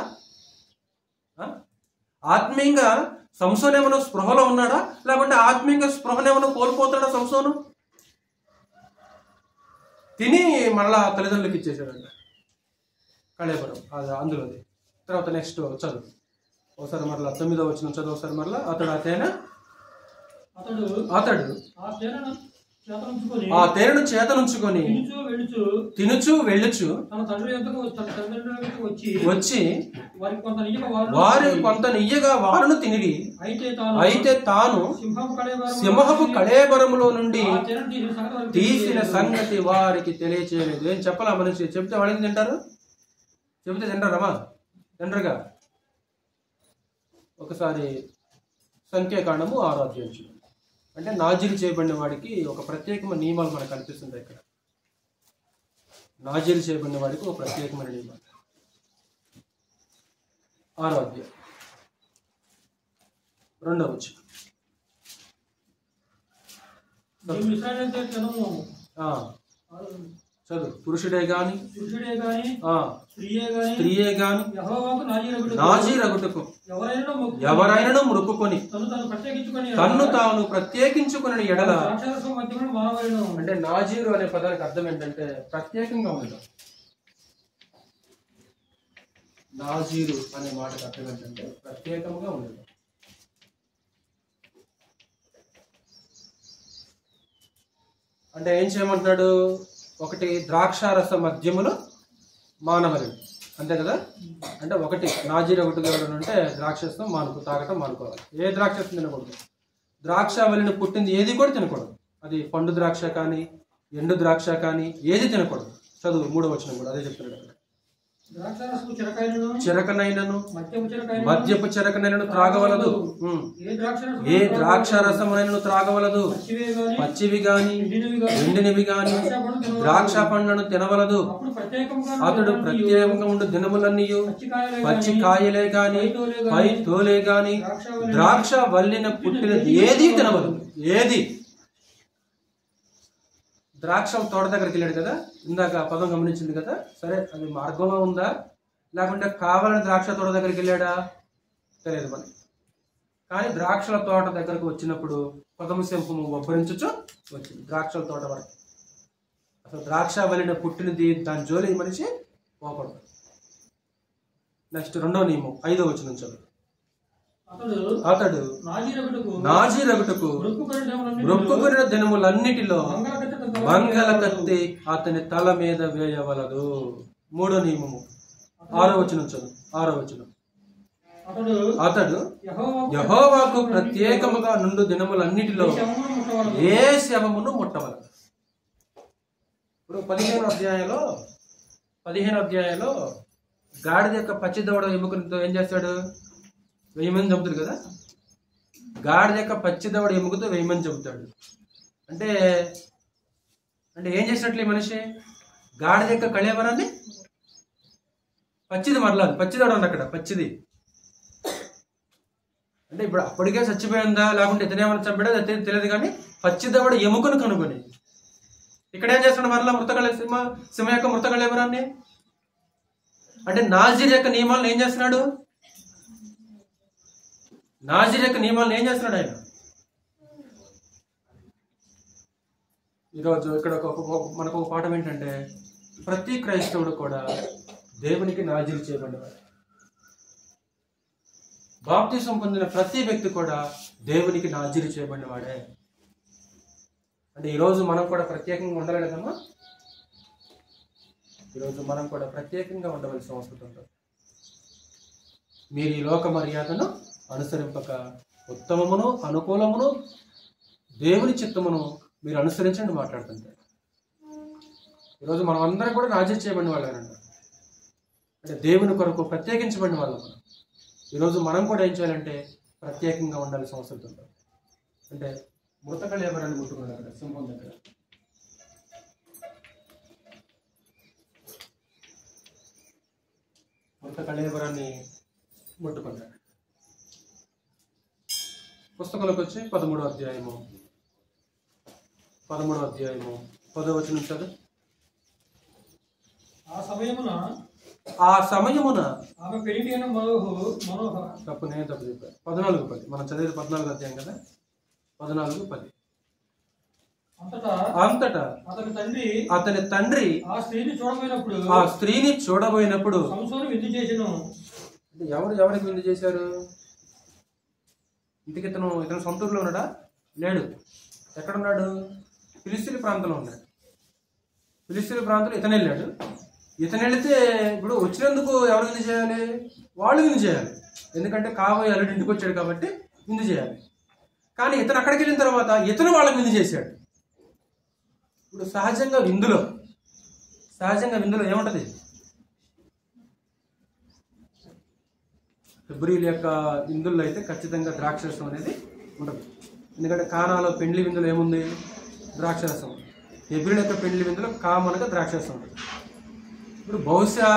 ఆత్మీయంగా సంసోను ఏమన్నా స్పృహలో ఉన్నాడా? లేకుంటే ఆత్మీయంగా స్పృహనేమన్నా కోల్పోతున్నాడా సంసోను? తిని మరలా తల్లిదండ్రులకి ఇచ్చేసాడంట కళేబరం అందులోది. తర్వాత నెక్స్ట్ చదువు ఒకసారి మరలా 9వ వచనం చదువు ఒకసారి మరలా. అతడు ఆ తేనెను చేతనుంచుకొని తినుచు వెళ్ళుచు వచ్చి వారు కొంత నియ్యగా వారును తినిరి. అయితే తాను సింహపు కళేబరములో నుండి తీసిన సంగతి వారికి తెలియచేయలేదు. ఏం చెప్పాలా మనిషి? చెప్తే వాళ్ళని తింటారు? చెబితే తింటారమ్మా? తింటారుగా. ఒకసారి సంఖ్యాకాండము 6వ అధ్యాయం. అంటే నాజీరు చేయబడిన వాడికి ఒక ప్రత్యేకమైన నియమాలు మనకు కనిపిస్తుంది ఇక్కడ. నాజీరు చేయబడిన వాడికి ఒక ప్రత్యేకమైన నియమాలు. 6వ అధ్యాయం 2వ వచనం. చదువు. పురుషుడే గాని స్త్రీయే గాని నాజీరగుటకు ఎవరైనా మొక్కుకొని తన్ను తాను ప్రత్యేకించుకుని ఎడల. అంటే నాజీరు అనే పదానికి అర్థం ఏంటంటే ప్రత్యేకంగా ఉండడం. నాజీరు అనే మాటకు అర్థం ఏంటంటే ప్రత్యేకంగా ఉండడం. అంటే ఏం చేయమంటాడు? ఒకటి ద్రాక్షారస మద్యములో మానవరి, అంతే కదా. అంటే ఒకటి నాజీర్ ఒకటి దేవుడు అంటే ద్రాక్షరసం తాగటం మానుకోవాలి. ఏ ద్రాక్షరసం తినకూడదు. ద్రాక్షావళిని పుట్టింది ఏది కూడా తినకూడదు. అది పండు ద్రాక్ష కానీ ఎండు ద్రాక్ష కానీ ఏది తినకూడదు. చదువు 3వ వచనం కూడా అదే చెప్తున్నాడు. చెరకనైనను మద్యపు చెరకనైనను త్రాగవలదు. ఏ ద్రాక్ష రసమునైనను త్రాగవలదు. పచ్చివి గాని ఎండినవి గాని ద్రాక్ష పండ్లను తినవలదు. అతడు ప్రత్యేకంగా ఉండు దినములన్నీ పచ్చి కాయలే గాని పై తోలే గాని ద్రాక్ష వల్లిన పుట్టినది ఏది తినవలదు. ఏది. ద్రాక్ష తోట దగ్గరికి వెళ్ళాడు కదా, ఇందాక పదం గమనించింది కదా. సరే, అది మార్గంలో ఉందా లేకుంటే కావాలని ద్రాక్ష తోట దగ్గరికి వెళ్ళాడా తెలియదు మనకి. కానీ ద్రాక్షల తోట దగ్గరకు వచ్చినప్పుడు పదము శంఖము ఒబ్బరించుచు వచ్చింది ద్రాక్షల తోట వరకు. అసలు ద్రాక్ష వలిన పుట్టినది దాని జోలి మనిషి పోకూడదు. నెక్స్ట్ 2వ నియమం 5వ వచనం చదువు. అతడు నాజీరగుటకు మొక్కుకొనిన దినములన్నిటిలో మంగళ కత్తి అతని తల మీద వేయవలదు. 3వ నియమము 6వ వచనం చదువు. 6వ వచనం. అతడు యెహోవాకు ప్రత్యేకముగా నుండు దినములన్నిటిలో ఏ శవమును ముట్టవలదు. ఇప్పుడు 15వ అధ్యాయంలో గాడిద యొక్క పచ్చి దవడ ఎముకలతో ఏం చేస్తాడు? 1000 మంది చంపుతాడు కదా. గాడిద యొక్క పచ్చి దవడ ఎముకతో 1000 మంది చంపుతాడు. అంటే ఏం చేసినట్లు ఈ మనిషి? గాడిద యొక్క కళేవరాన్ని పచ్చిది మరలాదు. పచ్చి దవడ ఉంది అక్కడ, పచ్చిది. అంటే ఇప్పుడు అప్పటికే చచ్చిపోయిందా లేకుంటే ఇతనేమన్నా చంపాడో తెలియదు, కానీ పచ్చి దవడ ఎముకను కనుగొని ఇక్కడ ఏం చేస్తున్నాడు? మరలా సింహ యొక్క మృత కళేవరాన్ని, అంటే నాజీర్ యొక్క నియమాలను ఏం చేస్తున్నాడు? ఆయన ఈరోజు ఇక్కడ మనకు ఒక పాఠం ఏంటంటే, ప్రతి క్రైస్తవుడు కూడా దేవునికి నాజీరు చేయబడినవాడు. బాప్తిసం పొందిన ప్రతి వ్యక్తి కూడా దేవునికి నాజీరు చేయబడినవాడే. అంటే ఈరోజు మనం కూడా ప్రత్యేకంగా ఉండాలి కదమ్మా. ఈరోజు మనం కూడా ప్రత్యేకంగా ఉండవలసిన అవసరం ఉంటుంది. మీరు ఈ లోక మర్యాదను అనుసరింపక ఉత్తమమును అనుకూలమును దేవుని చిత్తమును మీరు అనుసరించండి మాట్లాడుతుంటారు. ఈరోజు మనం అందరం కూడా నాజీరు చేయబడిన వాళ్ళంట. అంటే దేవుని కొరకు ప్రత్యేకించబడిన వాళ్ళం. ఈరోజు మనం కూడా ఏం చేయాలంటే ప్రత్యేకంగా ఉండాల్సిన అవసరం ఉంటుంది. అంటే మృతకలు ఎవరని ముట్టుకున్నారు అక్కడ సింహం దగ్గర. మృత కళేవరాన్ని ముట్టుకున్నాడు. పుస్తకంలోకి వచ్చి 13వ అధ్యాయము 10వ వచనం చదువు. ఆ సమయమున తప్పు చెప్పాను. 14:10 మనం చదివేది 14వ అధ్యాయం కదా. 14:10 అంతటా అతని తండ్రి ఆ స్త్రీని చూడబోయినప్పుడు ఎవరికి విందు చేశారు? ఇంటికి ఇతను సొంతూరులో ఉన్నాడా? లేడు. ఎక్కడున్నాడు? ఫిలిస్తీన్ ప్రాంతంలో ఉన్నాడు. ఫిలిస్తీన్ ప్రాంతంలో ఇతను వెళ్ళాడు. ఇతను వెళితే ఇప్పుడు వచ్చినందుకు ఎవరు విందు చేయాలి? వాళ్ళు విందు చేయాలి. ఎందుకంటే కాబోయే అల్లుడు ఇంటికి వచ్చాడు కాబట్టి విందు చేయాలి. కానీ ఇతను అక్కడికి వెళ్ళిన తర్వాత ఇతను వాళ్ళకి విందు చేశాడు. ఇప్పుడు సహజంగా విందులో ఏముంటది? ఫిబ్రవరి యొక్క విందుల్లో అయితే ఖచ్చితంగా ద్రాక్షరసం అనేది ఉండదు. ఎందుకంటే కానాలో పెండ్లి విందులో ఏముంది? ద్రాక్షరసం. ఫిబ్రవరి యొక్క పెండ్లి విందులో కామన్గా ద్రాక్షరసం ఉంటుంది. ఇప్పుడు బహుశా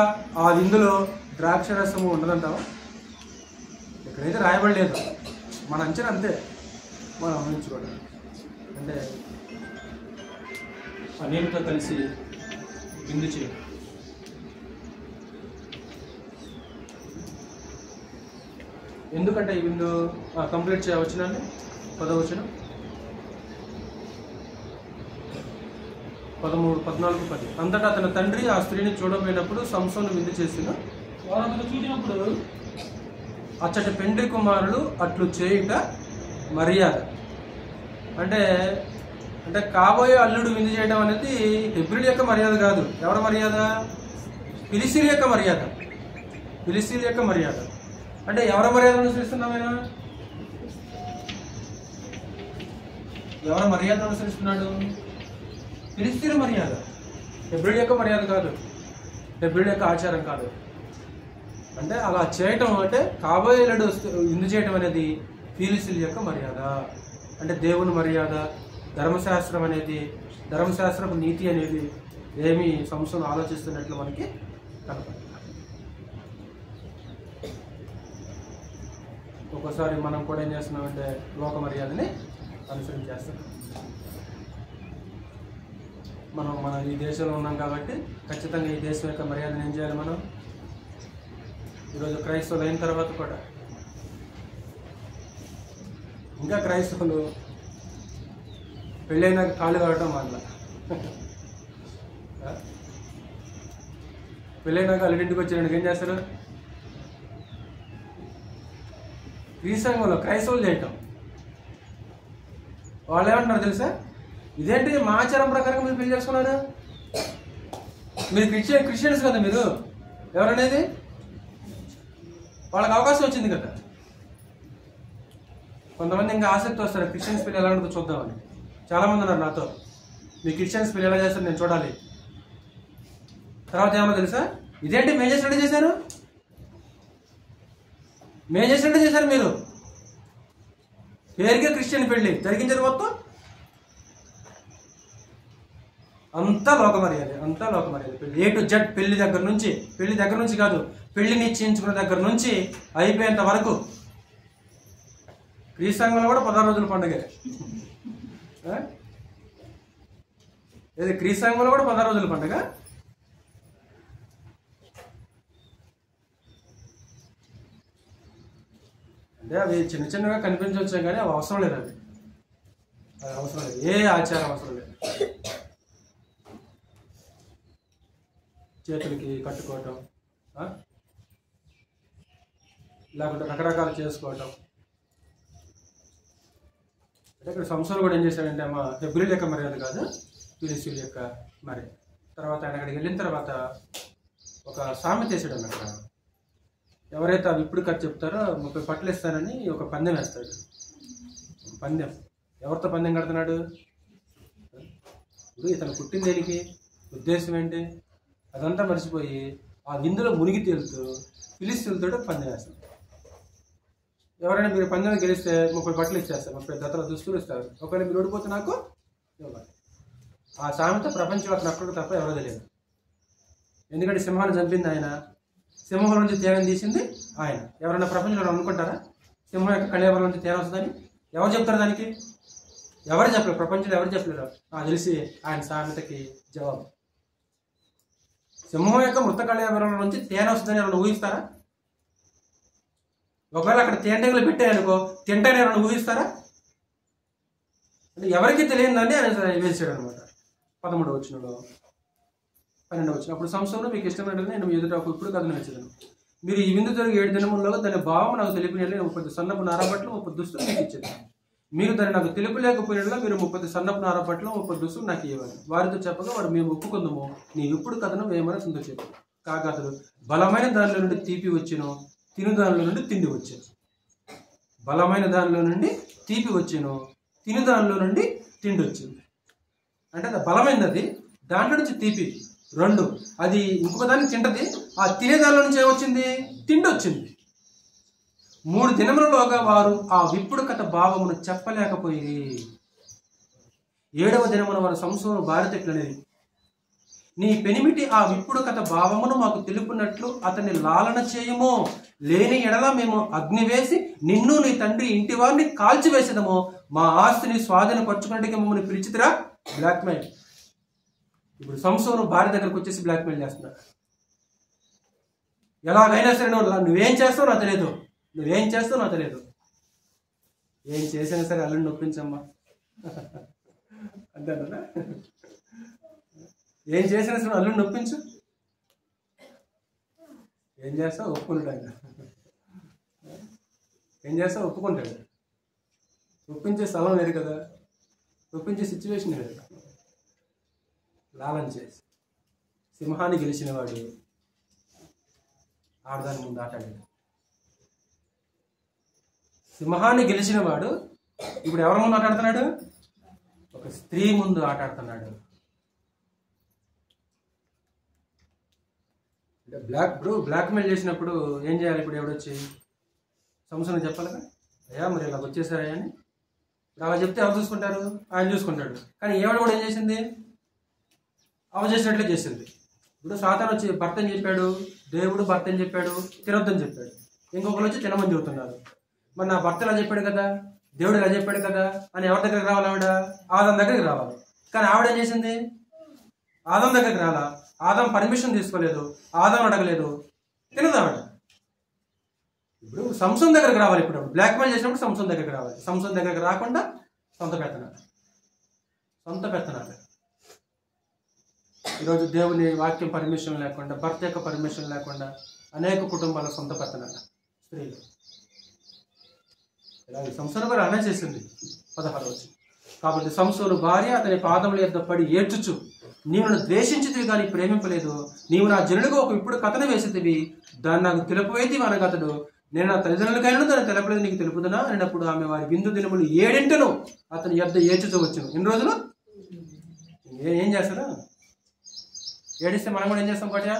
ఆ విందులో ద్రాక్షరసము ఉండదంటావా? ఇక్కడైతే రాయబడలేదు. మన అంచనా అంతే, మనం గమనించుకోవడం. అంటే అనేకతో కలిసి విందు చేయాలి. ఎందుకంటే ఈ విందు కంప్లీట్ చేయవచ్చునండి. 10వ వచనం 14:10 అంతటా అతని తండ్రి ఆ స్త్రీని చూడబోయినప్పుడు సంసోను విందు చేసిన వారు చూసినప్పుడు అచ్చటి పెండ్లి కుమారులు అట్లు చేయుట మర్యాద. అంటే కాబోయే అల్లుడు విందు చేయడం అనేది హెబ్రీల యొక్క మర్యాద కాదు. ఎవరి మర్యాద? ఫిలిస్తీన్ యొక్క మర్యాద. ఫిలిస్తీన్ల యొక్క మర్యాద అంటే ఎవరి మర్యాద అనుసరిస్తున్నాం ఆయన? ఎవరి మర్యాద అనుసరిస్తున్నాడు? ఫిలిస్తీన్ల మర్యాద. హెబ్రీయుల యొక్క మర్యాద కాదు, హెబ్రీయుల యొక్క ఆచారం కాదు. అంటే అలా చేయటం అంటే కాబోయే లేడు ఇందు చేయటం అనేది ఫిలిస్తీన్ల యొక్క మర్యాద. అంటే దేవుని మర్యాద, ధర్మశాస్త్రం అనేది, ధర్మశాస్త్రపు నీతి అనేది ఏమి సంస్థను ఆలోచిస్తున్నట్లు మనకి కనపడుతుంది. ఒక్కోసారి మనం కూడా ఏం చేస్తున్నామంటే లోక మర్యాదని అనుసరించేస్తున్నాం. మన ఈ దేశంలో ఉన్నాం కాబట్టి ఖచ్చితంగా ఈ దేశం యొక్క మర్యాదను ఏం చేయాలి మనం? ఈరోజు క్రైస్తవులు అయిన తర్వాత కూడా ఇంకా క్రైస్తవులు పెళ్ళైనా కాళ్ళు కావటం వాళ్ళ పెళ్ళైనాక అల్లింటికి వచ్చినాక ఏం చేస్తారు? క్రీస్తవంలో క్రైస్తవులు చేయటం. వాళ్ళు ఏమంటున్నారు తెలుసా? ఇదేంటి మా ఆచారం ప్రకారం మీరు పెళ్లి చేసుకున్నారు? మీరు క్రిస్టియన్స్ కదా మీరు. ఎవరనేది? వాళ్ళకి అవకాశం వచ్చింది కదా. కొంతమంది ఇంకా ఆసక్తి వస్తారు క్రిస్టియన్స్ పెళ్లి ఎలా ఉంటుందో చూద్దామని. చాలామంది ఉన్నారు నాతో, మీ క్రిస్టియన్స్ పెళ్లి ఎలా చేస్తారు నేను చూడాలి. తర్వాత ఏమన్నా తెలుసా? ఇదేంటి మేము చేసినట్టు చేశారు, మేము చేసినట్టు చేశారు మీరు. పేరుగా క్రిస్టియన్ పెళ్లి జరిగించేది మొత్తం అంతా లోక మర్యాద, అంతా లోక మర్యాద. పెళ్లి ఏ టు జెడ్, పెళ్లి దగ్గర నుంచి కాదు, పెళ్లి నిశ్చయించుకున్న దగ్గర నుంచి అయిపోయేంత వరకు. క్రీస్తవంలో కూడా 16 రోజుల పండుగ. ఏది క్రీస్తవంలో కూడా 16 రోజుల పండుగ. అంటే అవి చిన్న చిన్నగా కనిపించవచ్చు కానీ అవి అవసరం లేదు. అది అవసరం లేదు, ఏ ఆచారం అవసరం లేదు. చేతులకి కట్టుకోవటం, లేకుంటే రకరకాలు చేసుకోవటం. అంటే ఇక్కడ సంస్థలు కూడా ఏం చేశాడంటే మా హెబ్రీయుల యొక్క మర్యాద కాదు, ఫిలిస్తీన్ల యొక్క మర్యాద. తర్వాత ఆయన అక్కడికి వెళ్ళిన తర్వాత ఒక సామెత వేసాడు అన్నమాట. ఎవరైతే అవి ఇప్పుడు ఖర్చు చెప్తారో 30 పట్లు ఇస్తానని ఒక పందెం వేస్తాడు. పందెం ఎవరితో పందెం కడుతున్నాడు? ఇప్పుడు ఇతను పుట్టిన దేనికి, ఉద్దేశం ఏంటి అదంతా మర్చిపోయి ఆ విందులో మునిగి తేలుతూ ఫిలిస్తీన్లతో పందెం వేస్తాడు. ఎవరైనా మీరు పందెం గెలిస్తే 30 బట్టలు ఇచ్చేస్తారు, 30 జతల దుస్తులు ఇస్తారు. ఒకవేళ మీరు ఓడిపోతే నాకు ఇవ్వాలి. ఆ సామెత ప్రపంచంలో అక్కడ తప్ప ఎవరో తెలియదు. ఎందుకంటే సింహాన్ని చంపింది ఆయన, సింహం నుంచి తేనె తీసింది ఆయన. ఎవరైనా ప్రపంచంలో అనుకుంటారా సింహం యొక్క కళేబరం నుంచి తేనె వస్తుందని? ఎవరు చెప్తారు దానికి? ఎవరు చెప్పలేరు, ప్రపంచంలో ఎవరు చెప్పలేరు. తెలిసి ఆయన సామెతకి జవాబు, సింహం యొక్క మృత కళేబరం నుంచి తేనె వస్తుందని ఎవరైనా ఊహిస్తారా? ఒకవేళ అక్కడ తేనెలు పెట్టాయనుకో తింటానే ఎవరైనా ఊహిస్తారా? అంటే ఎవరికి తెలియని దాన్ని ఆయన వేసాడు అనమాట. 13వ వచనంలో 12వ వచనం, అప్పుడు సంస్థలో మీకు ఇష్టమైన నేను ఎదుట ఇప్పుడు కథను వేసాను. మీరు ఈ విందు జరిగి 7 దినములలో దాని భావం నాకు తెలిపిన 30 సన్నపు నారబట్లు 30 దుస్తులు మీకు ఇచ్చేది. మీరు దాన్ని నాకు తెలుపలేకపోయినా మీరు 30 సన్నపు నారబట్లు 30 దుస్తులు నాకు ఇవ్వాలి. వారితో చెప్పగా వాడు మేము ఒప్పుకుందాము, నీ ఇప్పుడు కథను వేయమని సంతో చెప్పు. కాగా అతడు బలమైన దానిలో నుండి తీపి వచ్చెను, తిను దానిలో నుండి తిండి వచ్చాను. బలమైన దానిలో నుండి తీపి వచ్చాను, తిను దానిలో నుండి తిండి వచ్చింది. అంటే అది బలమైనది, అది దాంట్లో నుంచి తీపి 2, అది ఇంకొక దాన్ని తింటది. ఆ తినేదానిలో నుంచి ఏమొచ్చింది? తిండి వచ్చింది. 3 దినములలోగా వారు ఆ విప్పుడు కథ భావమును చెప్పలేకపోయి 7వ దినమున వారు సంసోను భార్యతో ఇట్లనేది, నీ పెనిమిటి ఆ విప్పుడు కథ భావమును మాకు తెలుపునట్లు అతన్ని లాలన చేయము, లేని ఎడల మేము అగ్ని వేసి నిన్ను నీ తండ్రి ఇంటి వారిని కాల్చివేసేదము, మా ఆస్తిని స్వాధీనపరచుకున్నట్టుగా మమ్మల్ని పిలిచితిరా. బ్లాక్మెయిల్. ఇప్పుడు సంసోను భార్య దగ్గరకు వచ్చేసి బ్లాక్మెయిల్ చేస్తున్నాడు. ఎలాగైనా సరే నువ్వేం చేస్తావు నాకు తెలియదు, నువ్వేం చేస్తావు నాకు తెలియదు, ఏం చేసినా సరే అల్లుడిని నొప్పించమ్మా అంతేనా? ఏం చేసినా సరే అల్లుడిని నొప్పించు. ఏం చేస్తావు? ఒప్పుకుంటాడు. ఏం చేస్తావు? ఒప్పుకుంటాడు. ఒప్పించే స్థలం లేదు కదా, ఒప్పించే సిచ్యువేషన్ లేదు. లాలన చేసి సింహాన్ని గెలిచిన వాడు ఆడదాని ముందు ఆటాడాడు. సింహాన్ని గెలిచిన వాడు ఇప్పుడు ఎవరి ముందు ఆటాడుతున్నాడు? ఒక స్త్రీ ముందు ఆటాడుతున్నాడు. బ్లాక్మెయిల్ చేసినప్పుడు ఏం చేయాలి? ఇప్పుడు ఎవడొచ్చి సంసోను చెప్పాలిగా, అయ్యా మరి ఇలా వచ్చేసారయ్యా అని. ఇప్పుడు అలా చెప్తే ఎవరు చూసుకుంటారు? ఆయన చూసుకుంటాడు. కానీ ఏవాడు కూడా ఏం చేసింది? అవ చేసినట్లే చేసింది. ఇప్పుడు సాతాను వచ్చి భర్తని చెప్పాడు, దేవుడు భర్తని చెప్పాడు, తినొద్దని చెప్పాడు. ఇంకొకరు వచ్చి తినమని చెబుతున్నారు. మరి నా భర్త ఇలా చెప్పాడు కదా, దేవుడు ఇలా చెప్పాడు కదా అని ఎవరి దగ్గరికి రావాలి? ఆవిడ ఆదాం దగ్గరికి రావాలి. కానీ ఆవిడ ఏం చేసింది? ఆదాం దగ్గరికి రాలా. ఆదాం పర్మిషన్ తీసుకోలేదు, ఆదాం అడగలేదు, తినదు ఆవిడ. ఇప్పుడు సంసోన్ దగ్గరికి రావాలి. ఇప్పుడు బ్లాక్మెయిల్ చేసినప్పుడు సంసోన్ దగ్గరికి రావాలి. సంసోన్ దగ్గరికి రాకుండా సొంత పెత్తనాలు. ఈరోజు దేవుని వాక్యం పర్మిషన్ లేకుండా, భర్త యొక్క పర్మిషన్ లేకుండా అనేక కుటుంబాల సొంత పెత్తనాలు స్త్రీలు. ఇలాగే సంసోను కూడా అనే చేసింది. 16 వచ్చి, కాబట్టి సంసోను భార్య అతని పాదముల యొద్ద పడి ఏడ్చుచు, నీవు నన్ను ద్వేషించితివి కానీ ప్రేమింపలేదు, నీవు నా జనుడిగా ఒక ఇప్పుడు కథను వేసితివి, దాన్ని నాకు తెలుపువేది అనగా అతడు, నేను నా తల్లిదండ్రులకైనా దాన్ని తెలపలేదు, నీకు తెలుపుదునా అన్నప్పుడు ఆమె వారి విందు దినములు 7 అతని యొద్ద ఏడ్చుతూ వచ్చును. ఎన్ని రోజులు? ఏం చేస్తారా? ఏడిస్తే మనం కూడా ఏం చేస్తాం? పాట్యా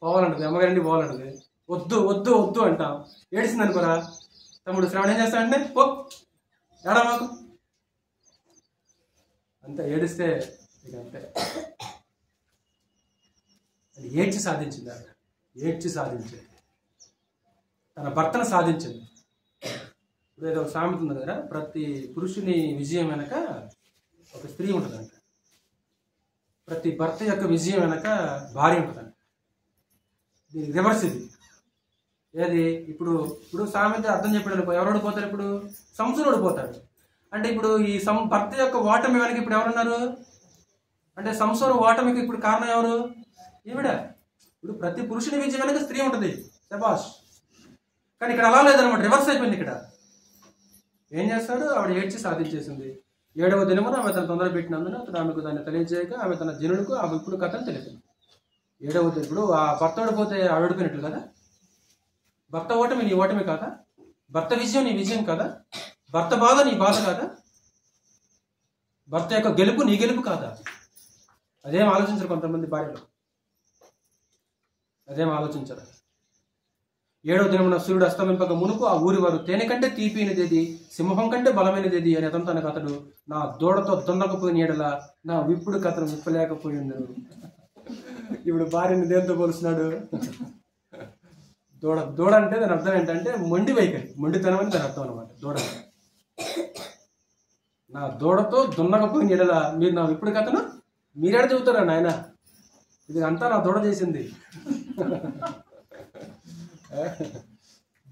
పోవాలంటది, అమ్మగారింటి పోవాలంటది, వద్దు వద్దు వద్దు అంటాం. ఏడిస్తుంది అనుకోరా, తమ్ముడు శ్రవణ్ ఏం చేస్తాడంటే పో ఏడా మాకు అంతే. ఏడిస్తే ఇక అంతే. అది ఏడ్చి సాధించింది. ఆవిడ ఏడ్చి సాధించింది, తన భర్తను సాధించింది. ఇప్పుడు ఏదో ఒక సామెత ఉంది కదా, ప్రతి పురుషుని విజయం వెనక ఒక స్త్రీ ఉంటుందంట, ప్రతి భర్త యొక్క విజయం వెనక భార్య ఉంటుందంట. దీనికి రివర్స్ ఇది. ఏది? ఇప్పుడు సామెత అర్థం చెప్పాడు అనుకో, ఎవరు ఓడిపోతారు? ఇప్పుడు సంసోను ఓడిపోతాడు. అంటే ఇప్పుడు ఈ భర్త యొక్క ఓటమి వెనక ఇప్పుడు ఎవరున్నారు? అంటే సంసోను ఓటమికి ఇప్పుడు కారణం ఎవరు? ఈవిడ. ఇప్పుడు ప్రతి పురుషుని విజయం వెనక స్త్రీ ఉంటుంది, శబాష్. కానీ ఇక్కడ అలా లేదనమాట, రివర్స్ అయిపోయింది. ఇక్కడ ఏం చేస్తాడు? ఆవిడ ఏడ్చి సాధించేసింది. 7వ దినమున ఆమె తన తొందర పెట్టినందున అతడు ఆమెకు దాన్ని తెలియజేయక ఆమె తన జనులకు ఆమె ఇప్పుడు కథను తెలిపింది. 7వ దినం. ఇప్పుడు ఆ భర్త ఓడిపోతే ఆవిడ ఓడిపోయినట్లు కదా. భర్త ఓటమి నీ ఓటమి కాదా? భర్త విజయం నీ విజయం కాదా? భర్త బాధ నీ బాధ కాదా? భర్త యొక్క గెలుపు నీ గెలుపు కాదా? అదేం ఆలోచించరు కొంతమంది భార్యలు, అదేం ఆలోచించరు. 7వ దినమున సూర్యుడు అస్తమింపక మునుపు ఆ ఊరి వారు తేనె కంటే తీపినదేది, సింహం కంటే బలమైనదేది అని అతను అతడు నా దూడతో దున్నకపోయిన ఎడల నా విప్పుడు కథను విప్పలేకపోయింది. ఇప్పుడు భార్యని దేంతో పోలుస్తున్నాడు? దూడ అంటే దాని అర్థం ఏంటంటే మొండి వైఖరి, మొండితనం అని దాని అర్థం అనమాట. దూడ నా దూడతో దున్నకపోయిన ఎడల మీరు నా విప్పుడు కథను మీరేడ చెబుతారా నాయన? ఇది అంతా నా దూడ చేసింది.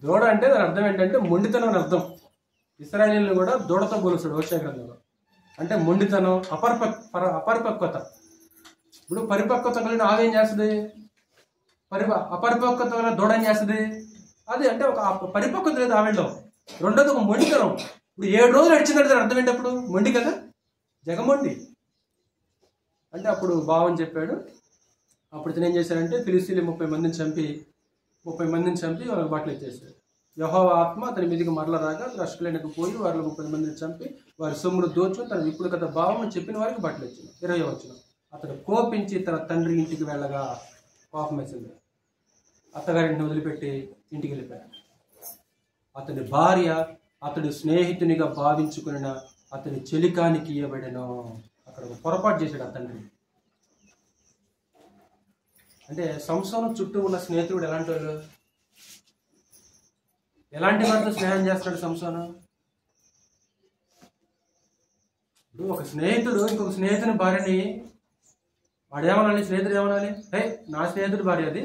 దూడ అంటే దాని అర్థం ఏంటంటే మొండితనం అని అర్థం. ఇశ్రాయేలీయులను కూడా దూడతో పోలుస్తాడు హోషేయ గ్రంథంలో. అంటే మొండితనం, అపరిపక్వత. ఇప్పుడు పరిపక్వత కలిగిన ఆవేం చేస్తుంది? అపరిపక్వత వల్ల దూడ ఏం చేస్తుంది? అది అంటే ఒక పరిపక్వత లేదు ఆవిడలో. రెండోది ఒక మొండితనం. ఇప్పుడు 7 రోజులు అడిచిందంటే దాని అర్థం ఏంటి? అప్పుడు మొండి కదా, జగమొండి. అంటే అప్పుడు బావని చెప్పాడు. అప్పుడు ఇతను ఏం చేశాడంటే ఫిలిష్తీయులు 30 మందిని చంపి వాళ్ళకి బట్టలు ఇచ్చేసాడు. యెహోవా ఆత్మ అతని మీదకి మరల రాగా అష్కెలోనుకు పోయి వారిలో 30 మందిని చంపి వారి సొమ్మును దోచుకుని తన ఇప్పుడు కథ భావం చెప్పిన వారికి బట్టలు ఇచ్చింది. 20వ వచనం. అతడు కోపించి తన తండ్రి ఇంటికి వెళ్ళగా కోపం వేసింది. అత్తగారింటిని వదిలిపెట్టి ఇంటికి వెళ్ళిపోయాడు. అతని భార్య అతడు స్నేహితునిగా భావించుకున్న అతని చెలికానికి ఇవ్వబడెను. అక్కడ ఒక పొరపాటు చేశాడు ఆ తండ్రి. అంటే సంసోను చుట్టూ ఉన్న స్నేహితుడు ఎలాంటి వాళ్ళు? ఎలాంటి వారితో స్నేహం చేస్తాడు సంసోను? ఇప్పుడు ఒక స్నేహితుడు ఇంకొక స్నేహితుని భార్యని వాడేమనాలి? స్నేహితుడు ఏమనాలి? హే, నా స్నేహితుడి భార్య అది,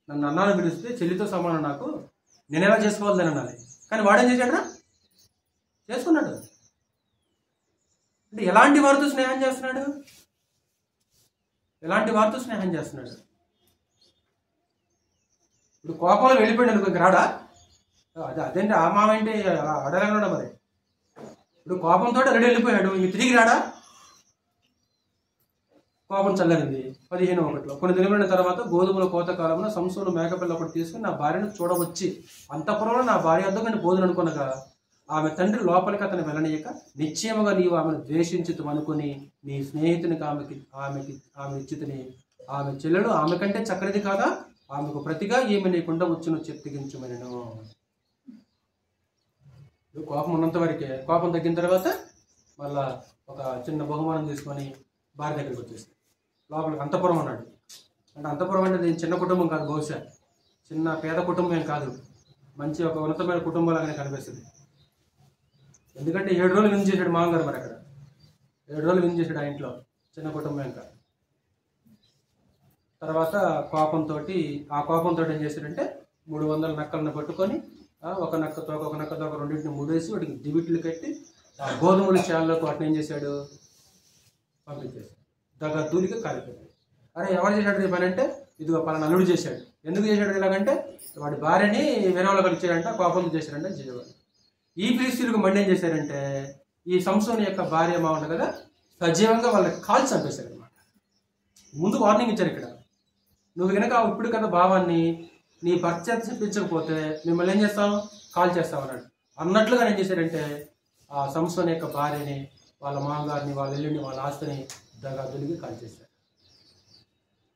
నన్ను అన్నాను పిలిస్తే చెల్లితో సమానం, నాకు నేను ఎలా చేసుకోవాలి అని అనాలి. కానీ వాడేం చేశాడు? చేసుకున్నాడు. అంటే ఎలాంటి వారితో స్నేహం చేస్తున్నాడు? ఎలాంటి వారితో స్నేహం చేస్తున్నాడు? ఇప్పుడు కోపంలో వెళ్ళిపోయాడు అనుకో, రాడా? అదేంటి ఆ మామ ఏంటి అడగలన్నాడు మరి. ఇప్పుడు కోపంతో రెడీ వెళ్ళిపోయాడు, ఇంక తిరిగి రాడా? కోపం చల్లనింది. 15:1 కొన్ని దినములైన తర్వాత గోధుమల కోత కాలంలో సంసోను మేకపిల్ల ఒకటి తీసుకుని నా భార్యను చూడవచ్చి అంతఃపురంలో నా భార్య వద్దకు నేను పోదును అనుకునగా ఆమె తండ్రి లోపలికి అతను వెళ్ళనీయక నిశ్చయముగా నీవు ఆమెను ద్వేషించుతు అనుకుని నీ స్నేహితునికి ఆమె ఇచ్చితిని. ఆమె చెల్లెలు ఆమె కంటే చక్కనిది కాదా? ఆమెకు ప్రతిగా ఈమె నీకుండా వచ్చును చెప్తిగించమనెను. కోపం ఉన్నంత వరకే. కోపం తగ్గిన తర్వాత మళ్ళా ఒక చిన్న బహుమానం తీసుకొని భార్య దగ్గరికి వచ్చేసి లోపలికి అంతఃపురం అన్నాడు. అంటే అంతఃపురం అంటే నేను చిన్న కుటుంబం కాదు, బహుశా చిన్న పేద కుటుంబం ఏం కాదు, మంచి ఒక ఉన్నతమైన కుటుంబం లాగానే కనిపిస్తుంది. ఎందుకంటే 7 రోజులు విన్ చేశాడు మామగారు. మరి అక్కడ 7 రోజులు విన్ చేశాడు ఆ ఇంట్లో. చిన్న కుటుంబం ఏం కాదు. తర్వాత కోపంతో ఏం చేశాడంటే 300 నక్కలను పట్టుకొని ఒక నక్కతో ఒక నక్కతో ఒక రెండింటిని ముడేసి వాటికి దివిట్లు కట్టి ఆ గోధుమల చేలలోకి వాటిని ఏం చేశాడు, పంపించేశాడు. దగ్గర దూలికి కాలిపోయాడు. అరే ఎవరు చేశాడు ఈ పని అంటే, ఇదిగో పలానా అల్లుడు చేశాడు. ఎందుకు చేశాడు ఇలాగంటే వాడి భార్యని వేరే వాళ్ళకి ఇచ్చాడంట, కోపంతో చేశాడంటే చేసేవాడు. ఈ ఫిలిష్తీయులకు మళ్ళీ ఏం చేశారంటే ఈ సంసోను యొక్క భార్య మా ఉంది కదా, సజీవంగా వాళ్ళకి కాల్చి చంపేశారు అనమాట. ముందు వార్నింగ్ ఇచ్చారు ఇక్కడ, నువ్వు కనుక ఇప్పుడు కదా భావాన్ని నీ భర్త చెప్పించకపోతే మిమ్మల్ని ఏం చేస్తావు, కాల్ చేస్తావు అన్నాడు. అన్నట్లుగా ఏం చేశారంటే ఆ సంసోను యొక్క భార్యని, వాళ్ళ మామగారిని, వాళ్ళ ఇల్లుని, వాళ్ళ ఆస్తిని దగాదులిగి కాల్ చేశారు.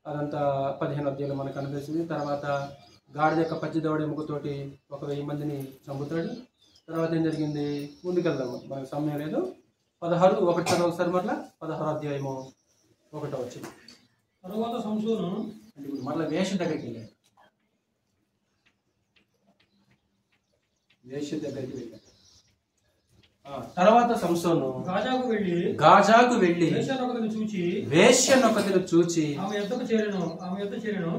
అదంతా 15వ అధ్యాయంలో మనకు అనిపిస్తుంది. తర్వాత గాడిద యొక్క పచ్చిదవడ ఎముకతోటి 1000 మందిని చంపుతాడు. తర్వాత ఏం జరిగింది, ముందుకెళ్దాము, మనకు సమయం లేదు. 16:1 చదువు ఒకసారి మరలా. 16వ అధ్యాయము 1 వచ్చింది. తర్వాత సంసోను అంటే ఇప్పుడు మరలా వేష దగ్గరికి వెళ్ళాడు. తర్వాత సంసోను గాజాకు వెళ్ళి వేశ్యనొకతిని చూచి ఆమె యొద్దకు చేరెను.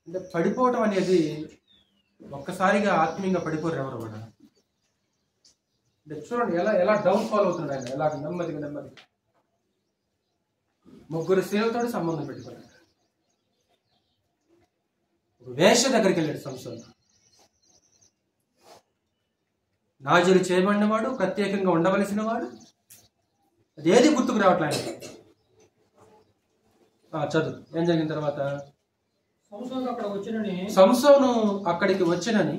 అంటే పడిపోవటం అనేది ఒక్కసారిగా ఆత్మీయంగా పడిపోరు ఎవరు కూడా. అంటే చూడండి ఎలా డౌన్ ఫాల్ అవుతున్నాడు ఆయన, ఎలా నెమ్మదిగా 3 స్త్రీలతో సంబంధం పెట్టుకున్నాడు. వేశ్య దగ్గరికి వెళ్ళాడు సంసోను. నాజీరు చేయబడినవాడు, ప్రత్యేకంగా ఉండవలసిన వాడు. అది ఏది గుర్తుకు రావట్లేదు. చదువు ఏం జరిగిన తర్వాత, సంసోను అక్కడికి వచ్చినని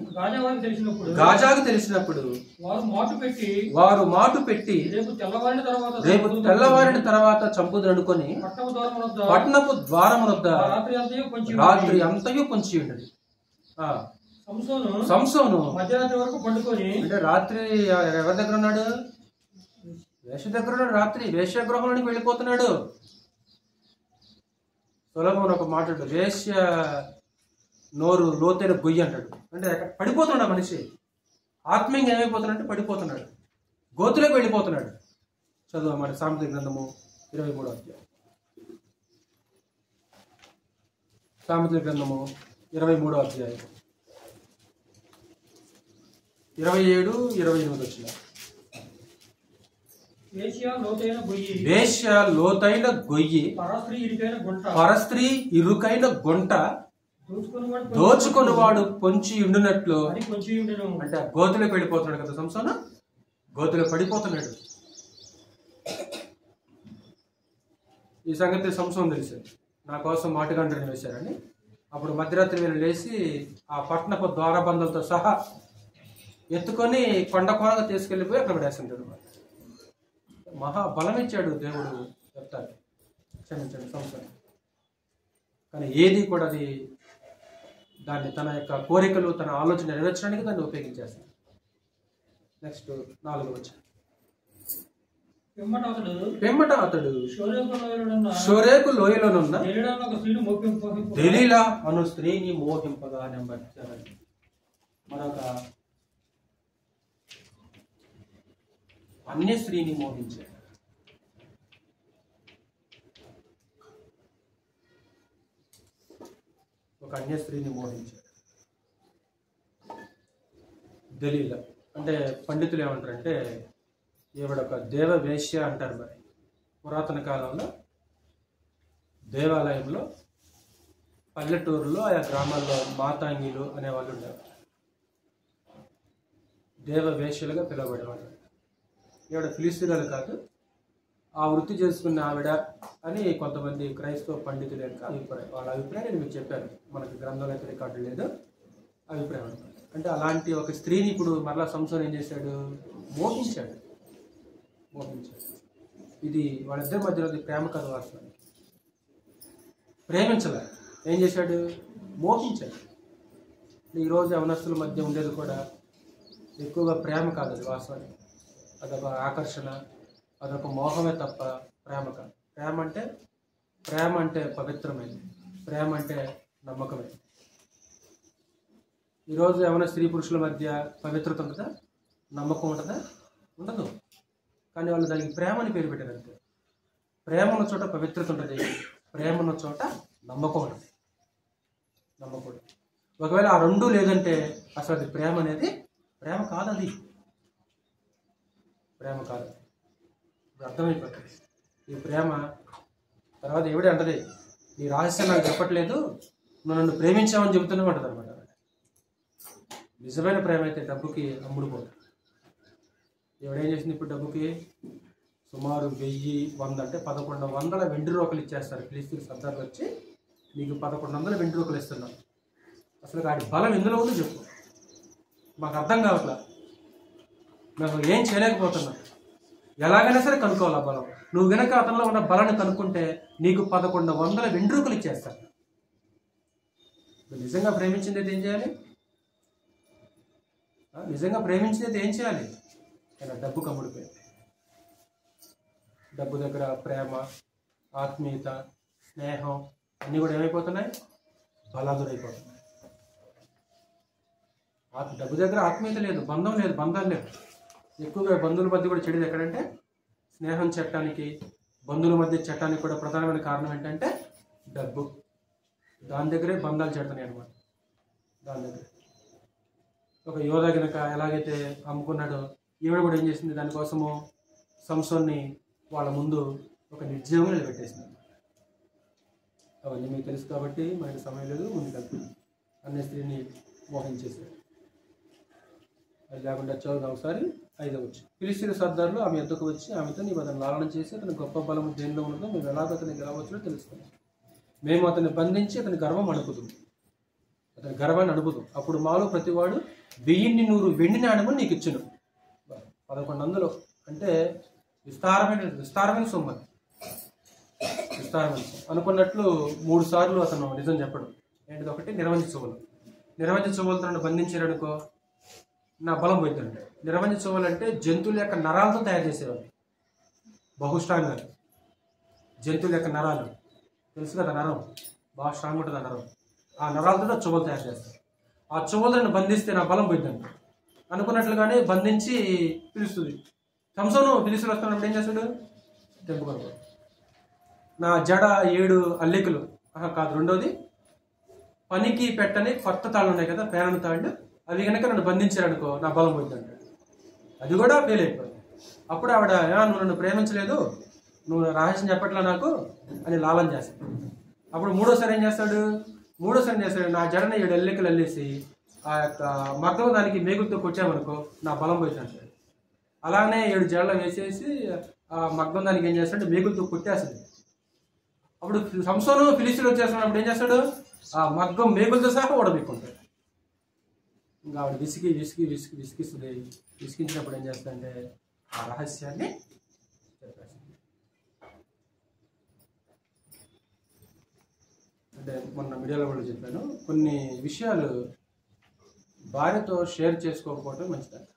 గాజాకు తెలిసినప్పుడు వారు మాటు పెట్టి రేపు తెల్లవారిన తర్వాత చంపుదనుకొని పట్టణపు ద్వారమునొద్ద రాత్రి అంతయు పొంచి ఉన్నది. సంసోను మధ్యరాత్రి వరకు పండుకొని, అంటే రాత్రి ఎవరి దగ్గర ఉన్నాడు, వేష దగ్గర ఉన్నాడు. రాత్రి వేశ్యాగృహంలోనికి వెళ్ళిపోతున్నాడు. సొలొమోను ఒక మాట, వేశ్య నోరు లోతైన గొయ్యి అంటాడు. అంటే పడిపోతున్నాడు మనిషి. ఆత్మీయంగా ఏమైపోతున్నాడంటే పడిపోతున్నాడు, గోతులోకి వెళ్ళిపోతున్నాడు. చదువు మన సామెతల గ్రంథము 23వ అధ్యాయం. సామెతల గ్రంథము 23వ అధ్యాయం 27-28 వచ్చిన. వేశ్య లోతైన గొయ్యి, పరస్త్రీ ఇరుకైన గుంట, దోచుకొని వాడు పొంచి ఉండినట్లు. అంటే గోతులోకి వెళ్ళిపోతున్నాడు కదా సంసోను, గోతులో పడిపోతున్నాడు. ఈ సంగతి సంసోను తెలిసింది. నా కోసం మాటుగంటని వేశారని. అప్పుడు మధ్యరాత్రి వేళ లేచి ఆ పట్టణపు ద్వారబంధంతో సహా ఎత్తుకొని కొండ కోనగా తీసుకెళ్ళిపోయి అక్కడ పడేస్తుంటాడు. మహాబలం ఇచ్చాడు దేవుడు చెప్తాడు, క్షమించండి సంసోను. కానీ ఏది కూడా అది దాన్ని తన యొక్క కోరికలు, తన ఆలోచన నెరవేర్చడానికి దాన్ని ఉపయోగించేస్తాడు. నెక్స్ట్ 4వ వచనం. పిమ్మట అతడు షోరేకు లోయలోనున్న దెలీలా అను స్త్రీని మోహింపగా నెంబర్చారండి. మరొక అన్య స్త్రీని మోహించాడు. ఒక అన్య స్త్రీని మోహించాడు. దెలీలా అంటే పండితులు ఏమంటారంటే ఈవిడొక దేవ వేశ్య అంటారు. మరి పురాతన కాలంలో దేవాలయంలో, పల్లెటూరులో, ఆయా గ్రామాల్లో మాతాంగిలు అనేవాళ్ళు ఉండేవారు. దేవ వేశ్యలుగా పిలువబడేవాళ్ళు. ఈవిడ ఫిలిస్తీయురాలు కాదు, ఆ వృత్తి చేసుకున్న ఆవిడ అని కొంతమంది క్రైస్తవ పండితుల యొక్క అభిప్రాయం. వాళ్ళ అభిప్రాయం నేను మీకు చెప్పాను, మనకి గ్రంథంలో అయితే రికార్డు లేదు, అభిప్రాయం అనమాట. అంటే అలాంటి ఒక స్త్రీని ఇప్పుడు మరలా సంసోను ఏం చేశాడు? మోహించాడు. ఇది వాళ్ళిద్దరి మధ్యలో ప్రేమ కథ వాస్తవం. ప్రేమించలే, ఏం చేశాడు? మోహించాడు. ఈరోజు యవనస్తుల మధ్య ఉండేది కూడా ఎక్కువగా ప్రేమ కాదు, అది వాస్తవానికి. అదొక ఆకర్షణ, అదొక మోహమే తప్ప ప్రేమ కాదు. ప్రేమ అంటే పవిత్రమైనది, ప్రేమ అంటే నమ్మకమైనది. ఈరోజు ఏమైనా స్త్రీ పురుషుల మధ్య పవిత్రత ఉంటుందా? నమ్మకం ఉంటుందా? ఉండదు. కానీ వాళ్ళు దానికి ప్రేమ అని పేరు పెట్టారు అంతే. ప్రేమ ఉన్న చోట పవిత్రత ఉంటుంది, ప్రేమ ఉన్న చోట నమ్మకం ఉంటుంది. ఒకవేళ ఆ రెండూ లేదంటే అసలు అది ప్రేమ అనేది ప్రేమ కాదు. అది ప్రేమ కాదు. ఇప్పుడు అర్థమైపోతుంది ఈ ప్రేమ. తర్వాత ఎవడే అంటది, నీ రహస్యం నాకు చెప్పట్లేదు, నువ్వు నన్ను ప్రేమించావని చెబుతూనే ఉంటుంది అనమాట. నిజమైన ప్రేమ అయితే డబ్బుకి అమ్ముడుపోదు. ఎవడేం చేసింది ఇప్పుడు డబ్బుకి? సుమారు 1000 అంటే 1100 వెండి రోకలు ఇచ్చేస్తారు. ఫిలిస్తీన్ సర్దార్లు వచ్చి నీకు 1100 వెండి రోకలు ఇస్తున్నాం. అసలు వాడి బలం ఎందులో ఉందో చెప్పు, మాకు అర్థం కావట్లా, మేము ఏం చేయలేకపోతున్నాం. ఎలాగైనా సరే కనుక్కోవాలి ఆ బలం. నువ్వు గనక అతనిలో ఉన్న బలాన్ని కనుక్కుంటే నీకు 1100 వెండి రోకలు ఇచ్చేస్తాను. నిజంగా ప్రేమించింది అయితే ఏం చేయాలి? ఏం చేయాలి? ఇలా డబ్బు కమ్ముడిపోయింది. డబ్బు దగ్గర ప్రేమ, ఆత్మీయత, స్నేహం అన్నీ కూడా ఏమైపోతున్నాయి? బలాదురైపోతున్నాయి. డబ్బు దగ్గర ఆత్మీయత లేదు, బంధం లేదు, బంధాలు లేవు. ఎక్కువగా బంధువుల మధ్య కూడా చెడుది ఎక్కడంటే స్నేహం చట్టానికి, బంధువుల మధ్య చట్టానికి కూడా ప్రధానమైన కారణం ఏంటంటే డబ్బు. దాని దగ్గరే బంధాలు చెడతాయి అనమాట. దాని దగ్గర ఒక యోధ కనుక ఎలాగైతే అమ్ముకున్నాడో, ఈవిడ కూడా ఏం చేసింది? దానికోసము సంసోన్ని వాళ్ళ ముందు ఒక నిర్జీవంగా నిలబెట్టేసింది. అవన్నీ మీకు తెలుసు కాబట్టి మనకి సమయం లేదు, ముందుకు అన్ని స్త్రీని మోహించేశాడు. అది లేకుండా చదువుదాం ఒకసారి. 5వ వచనం. ఫిలిస్తీయుల సర్దారులు ఆమె యొద్దకు వచ్చి ఆమెతో, నీవు అతను లాలన చేసి అతని గొప్ప బలము దేనిలో ఉన్నదో మేము ఎలాగో అతన్ని గెలవచ్చునో తెలుసుకున్నాం. మేము అతన్ని బంధించి అతని గర్వాన్ని అడుపుదాం. అప్పుడు మాలో ప్రతివాడు 1100 వెండి నాణెములు నీకు ఇచ్చును. 1100 అంటే విస్తారమైన సొమ్ము. అనుకున్నట్లు 3 సార్లు అతను నిజం చెప్పడం. ఏంటిది? ఒకటి నిర్వంజ చువ్వలతో నన్ను బంధించారనుకో, నా బలం పోయిందంటే. నిర్వంజ చువ్వలు అంటే జంతువుల యొక్క నరాలతో తయారు చేసేవాళ్ళు, బహుస్ట్రాంగాలు. జంతువుల యొక్క నరాలు తెలుసు కదా, నరం బాగా స్ట్రాంగ్ ఉంటుంది. ఆ నరం, ఆ నరాలతో చువ్వలు తయారు చేస్తారు. ఆ చువ్వలను బంధిస్తే నా బలం పోయిందండి అనుకున్నట్లుగానే బంధించి పిలుస్తుంది. సంసోను ఫిలిస్తీయులు వస్తున్నప్పుడు ఏం చేస్తాడు? తెంపుకొని నా జడ 7 అల్లికలు కాదు, రెండోది పనికి పెట్టని కొత్త తాళ్ళు ఉన్నాయి కదా, పేరణ తాళ్ళు, అవి కనుక నన్ను బంధించారనుకో నా బలం పోయిందంటాడు. అది కూడా ఫెయిల్ అయిపోయింది. అప్పుడు ఆవిడ, నువ్వు నన్ను ప్రేమించలేదు, నువ్వు రహస్యం చెప్పట్లా నాకు అని లాలం చేస్తాడు. అప్పుడు మూడోసారి ఏం చేస్తాడు? నా జడని 7 అల్లికలు అల్లేసి ఆ యొక్క మగ్గం దానికి మేగులతో కొట్టామనుకో నా బలం పోయిందంటాడు. అలానే 7 జడలు వేసేసి ఆ మగ్గం దానికి ఏం చేస్తాడు? మేగులతో కొట్టేస్తుంది. అప్పుడు సంసోను ఫిలిస్తీయులు వచ్చేస్తున్నప్పుడు ఏం చేస్తాడు? ఆ మగ్గం మేగులతో సహా ఓడబెట్టుకుంటాడు. ఇంకా ఆవిడ విసిగిస్తుంది. విసిగించినప్పుడు ఏం చేస్తుందంటే ఆ రహస్యాన్ని చెప్పేస్తుంది. అంటే మొన్న మీడియాలో కూడా చెప్పాను, కొన్ని విషయాలు భార్యతో షేర్ చేసుకోకపోవడం మంచిదంట.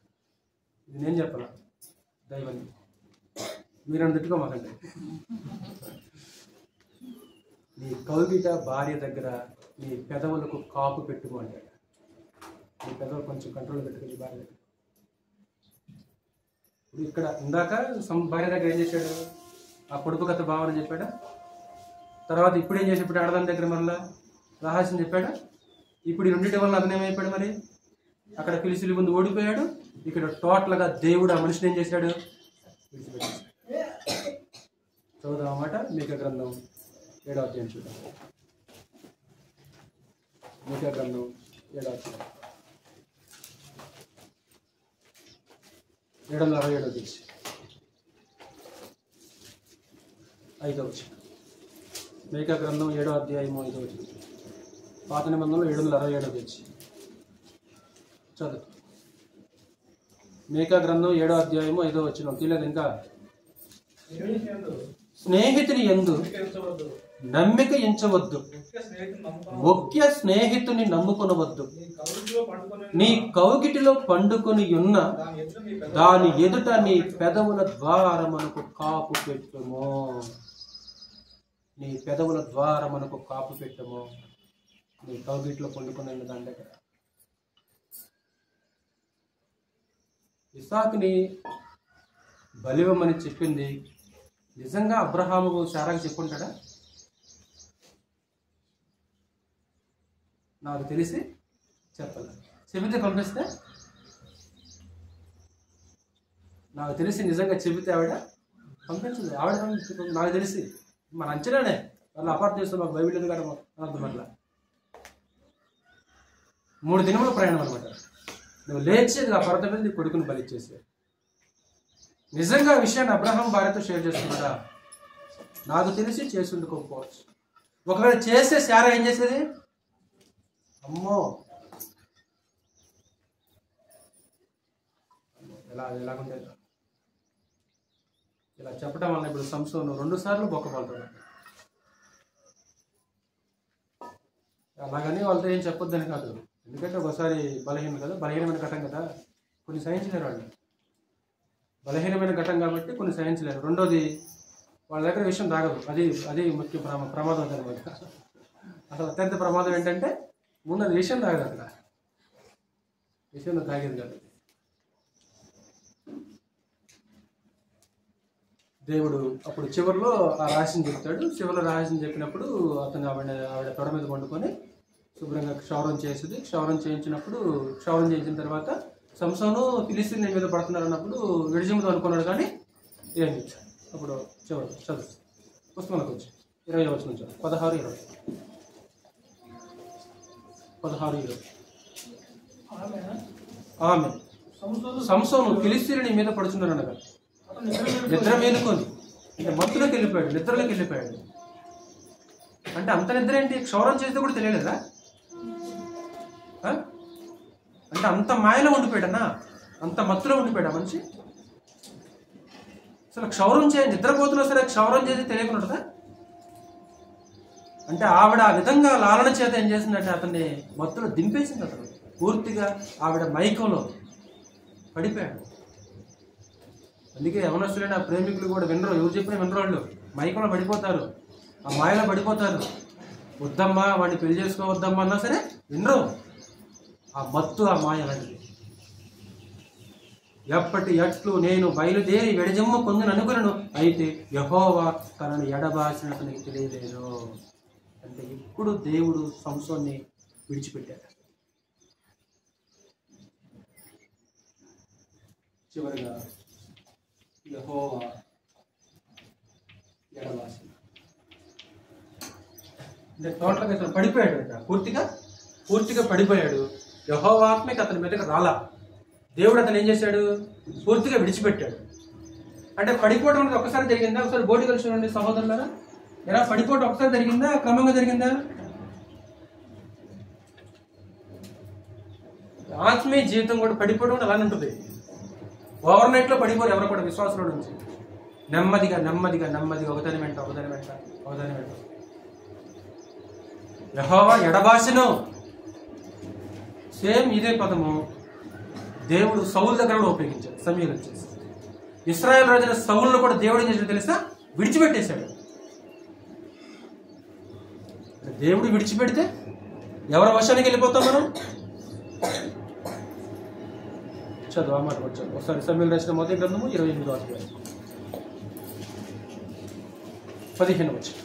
ఇది నేను చెప్పాల, దైవాన్ని మీరు తిట్టుకో మాకండి. నీ కౌగిట భార్య దగ్గర నీ పెదవులకు కాపు పెట్టుకో అంటాడు. నీ పెదవులు కొంచెం కంట్రోల్ పెట్టుకుంది భార్య దగ్గర. ఇప్పుడు ఇక్కడ ఇందాక భార్య దగ్గర ఏం చేశాడు? ఆ పొడుపు కథ భావన చెప్పాడా? తర్వాత ఇప్పుడు ఏం చేసి ఇప్పుడు ఆడదాని దగ్గర మళ్ళా రహస్యం చెప్పాడా? ఇప్పుడు ఈ రెండింటి వల్ల అతను ఏమైపోయాడు? మరి అక్కడ ఫిలిస్తీయుల ముందు ఓడిపోయాడు, ఇక్కడ టోటల్గా దేవుడు ఆ మనిషిని ఏం చేశాడు? చదువుదాం అన్నమాట. మీకా గ్రంథం 7వ అధ్యాయం చూద్దాం. మీకా గ్రంథం 7వ అధ్యాయం 767 తీసి 5వ వచనం. మీకా గ్రంథం 7వ అధ్యాయము 5వ వచనం. పాత నిబంధనలో 767 పేజీ. చదువు. మీకా గ్రంథం 7వ అధ్యాయము 5వ వచనం. తీయలేదు ఇంకా. స్నేహితుని యందు నమ్మిక ఎంచవద్దు, ముఖ్య స్నేహితుని నమ్ముకొనవద్దు. నీ కౌగిటిలో పండుకొని ఉన్న దాని ఎదుట నీ పెదవుల ద్వారమునకు కాపు పెట్టుము. నీ పెదవుల ద్వారమునకు కాపు పెట్టుము. నీ కౌగిటిలో పండుకొని ఉన్న దాని దగ్గర. ఇస్సాకుని బలివమని చెప్పింది నిజంగా అబ్రహాము శారాకి చెప్పుంటాడా? నాకు తెలిసి చెప్పాలి. చెబితే పంపిస్తే నాకు తెలిసి నిజంగా చెబితే ఆవిడ పంపించదు. ఆవిడ నాకు తెలిసి మన అంచనానే. వాళ్ళు అపార్థం చేస్తే మాకు బైబిల్ ఎందుకు అర్థం అట్లా. 3 దినముల ప్రయాణం అనమాట. నువ్వు లేచేది ఆ పర్వతం మీద నీ కొడుకుని బలిచ్చేసే. నిజంగా ఆ విషయాన్ని అబ్రహాం భార్యతో షేర్ చేసుకున్నాడా? నాకు తెలిసి చేసి ఉండుకోకపోవచ్చు. ఒకవేళ చేస్తే శారా ఏం చేసేది? అమ్మో ఎలాగుంటే ఇలా చెప్పడం వల్ల ఇప్పుడు సంసోను 2 సార్లు బొక్కపడుతున్నాడు. అలాగని వాళ్ళతో ఏం చెప్పొద్దని కాదు. ఎందుకంటే ఒకసారి బలహీనం కదా, బలహీనమైన ఘటం కదా, కొన్ని సహించలేరు వాళ్ళు. బలహీనమైన ఘటం కాబట్టి కొన్ని సహించలేరు. రెండోది వాళ్ళ దగ్గర విషయం తాగదు. అది ముఖ్య ప్రమాదం అనమాట. అసలు అత్యంత ప్రమాదం ఏంటంటే ముందు అది విషయం తాగదు. అక్కడ విషయం తాగేది కాదు. దేవుడు అప్పుడు చివరిలో ఆ రహస్యం చెప్తాడు. చివరిలో రహస్యం చెప్పినప్పుడు అతను ఆవిడ తొడ మీద పండుకొని శుభ్రంగా క్షౌరం చేసింది. క్షౌరం చేయించిన తర్వాత సంసోను ఫిలిస్తీన్ల మీద పడుతున్నారు అన్నప్పుడు విడిజిమ్ముతో అనుకున్నాడు. కానీ ఏం చెప్పాడు అప్పుడు చివరి చదువు పుస్తకంలోకి వచ్చి 20వ వచనం చదువు. 16-20 ఆమె సంసోను ఫిలిస్తీన్ల మీద పడుచున్నాడు అనగా నిద్ర మేలుకొని అంటే మత్తులోకి వెళ్ళిపోయాడు, నిద్రలోకి వెళ్ళిపోయాడు. అంటే అంత నిద్ర ఏంటి? క్షౌరం చేస్తే కూడా తెలియలేదా? అంటే అంత మాయలో ఉండిపోయాడన్నా, అంత మత్తులో ఉండిపోయాడు ఆ మనిషి. అసలు క్షౌరం నిద్రపోతున్నా సరే క్షౌరం చేసి తెలియకుండా. అంటే ఆవిడ ఆ విధంగా లాలన చేత ఏం చేసిందంటే అతన్ని మత్తులో దింపేసింది. అతను పూర్తిగా ఆవిడ మైకంలో పడిపోయాడు. అందుకే యవనస్తులైన ప్రేమికులు కూడా వినరు. ఎవరు చెప్పినా వినరు. వాళ్ళు మైకంలో పడిపోతారు, ఆ మాయలో పడిపోతారు. వద్దమ్మా వాడిని పెళ్లి చేసుకోవద్దమ్మా అన్నా సరే వినరు. ఆ మత్తు, ఆ మాయ అలాంటిది. ఎప్పటి ఎట్లు నేను బయలుదేరి వెడజమ్మ పొందిన అనుకున్నాను, అయితే యెహోవా తనను ఎడబాసిన అతనికి తెలియలేదు. అంటే ఇప్పుడు దేవుడు సంసోన్ని విడిచిపెట్టాడు. చివరిగా యెహోవా ఎడబాసిన అంటే టోటల్గా ఇతను పడిపోయాడు. అంట పూర్తిగా పడిపోయాడు. యెహోవా ఆత్మకి అతని మీదకి రాలా. దేవుడు అతను ఏం చేశాడు? పూర్తిగా విడిచిపెట్టాడు. అంటే పడిపోవడం అనేది ఒక్కసారి జరిగిందా? ఒకసారి బోర్డు కలిసి చూడండి సహోదరులారా. ఎలా పడిపోవడం ఒకసారి జరిగిందా? క్రమంగా జరిగిందా? ఆత్మీయ జీవితం కూడా పడిపోవడం అలానే ఉంటుంది. ఓవర్ నైట్ లో పడిపోరు ఎవరు కూడా విశ్వాసంలో నుంచి. నెమ్మదిగా ఒకదాని వెంట యెహోవా ఎడబాసెను. సేమ్ ఇదే పదము దేవుడు సౌలు దగ్గర కూడా ఉపయోగించాడు. సమూయేలు వచ్చేసి ఇశ్రాయేలు రాజైన సౌలును కూడా దేవుడు ఏం చేశాడు తెలుసా? విడిచిపెట్టేశాడు. దేవుడు విడిచిపెడితే ఎవరి వశానికి వెళ్ళిపోతాం మనం? చదువు ఆ మాట వచ్చాడు ఒకసారి. సమూయేలు రాసిన మొదటి గ్రంథము 28వ అధ్యాయం 15వ వచనం.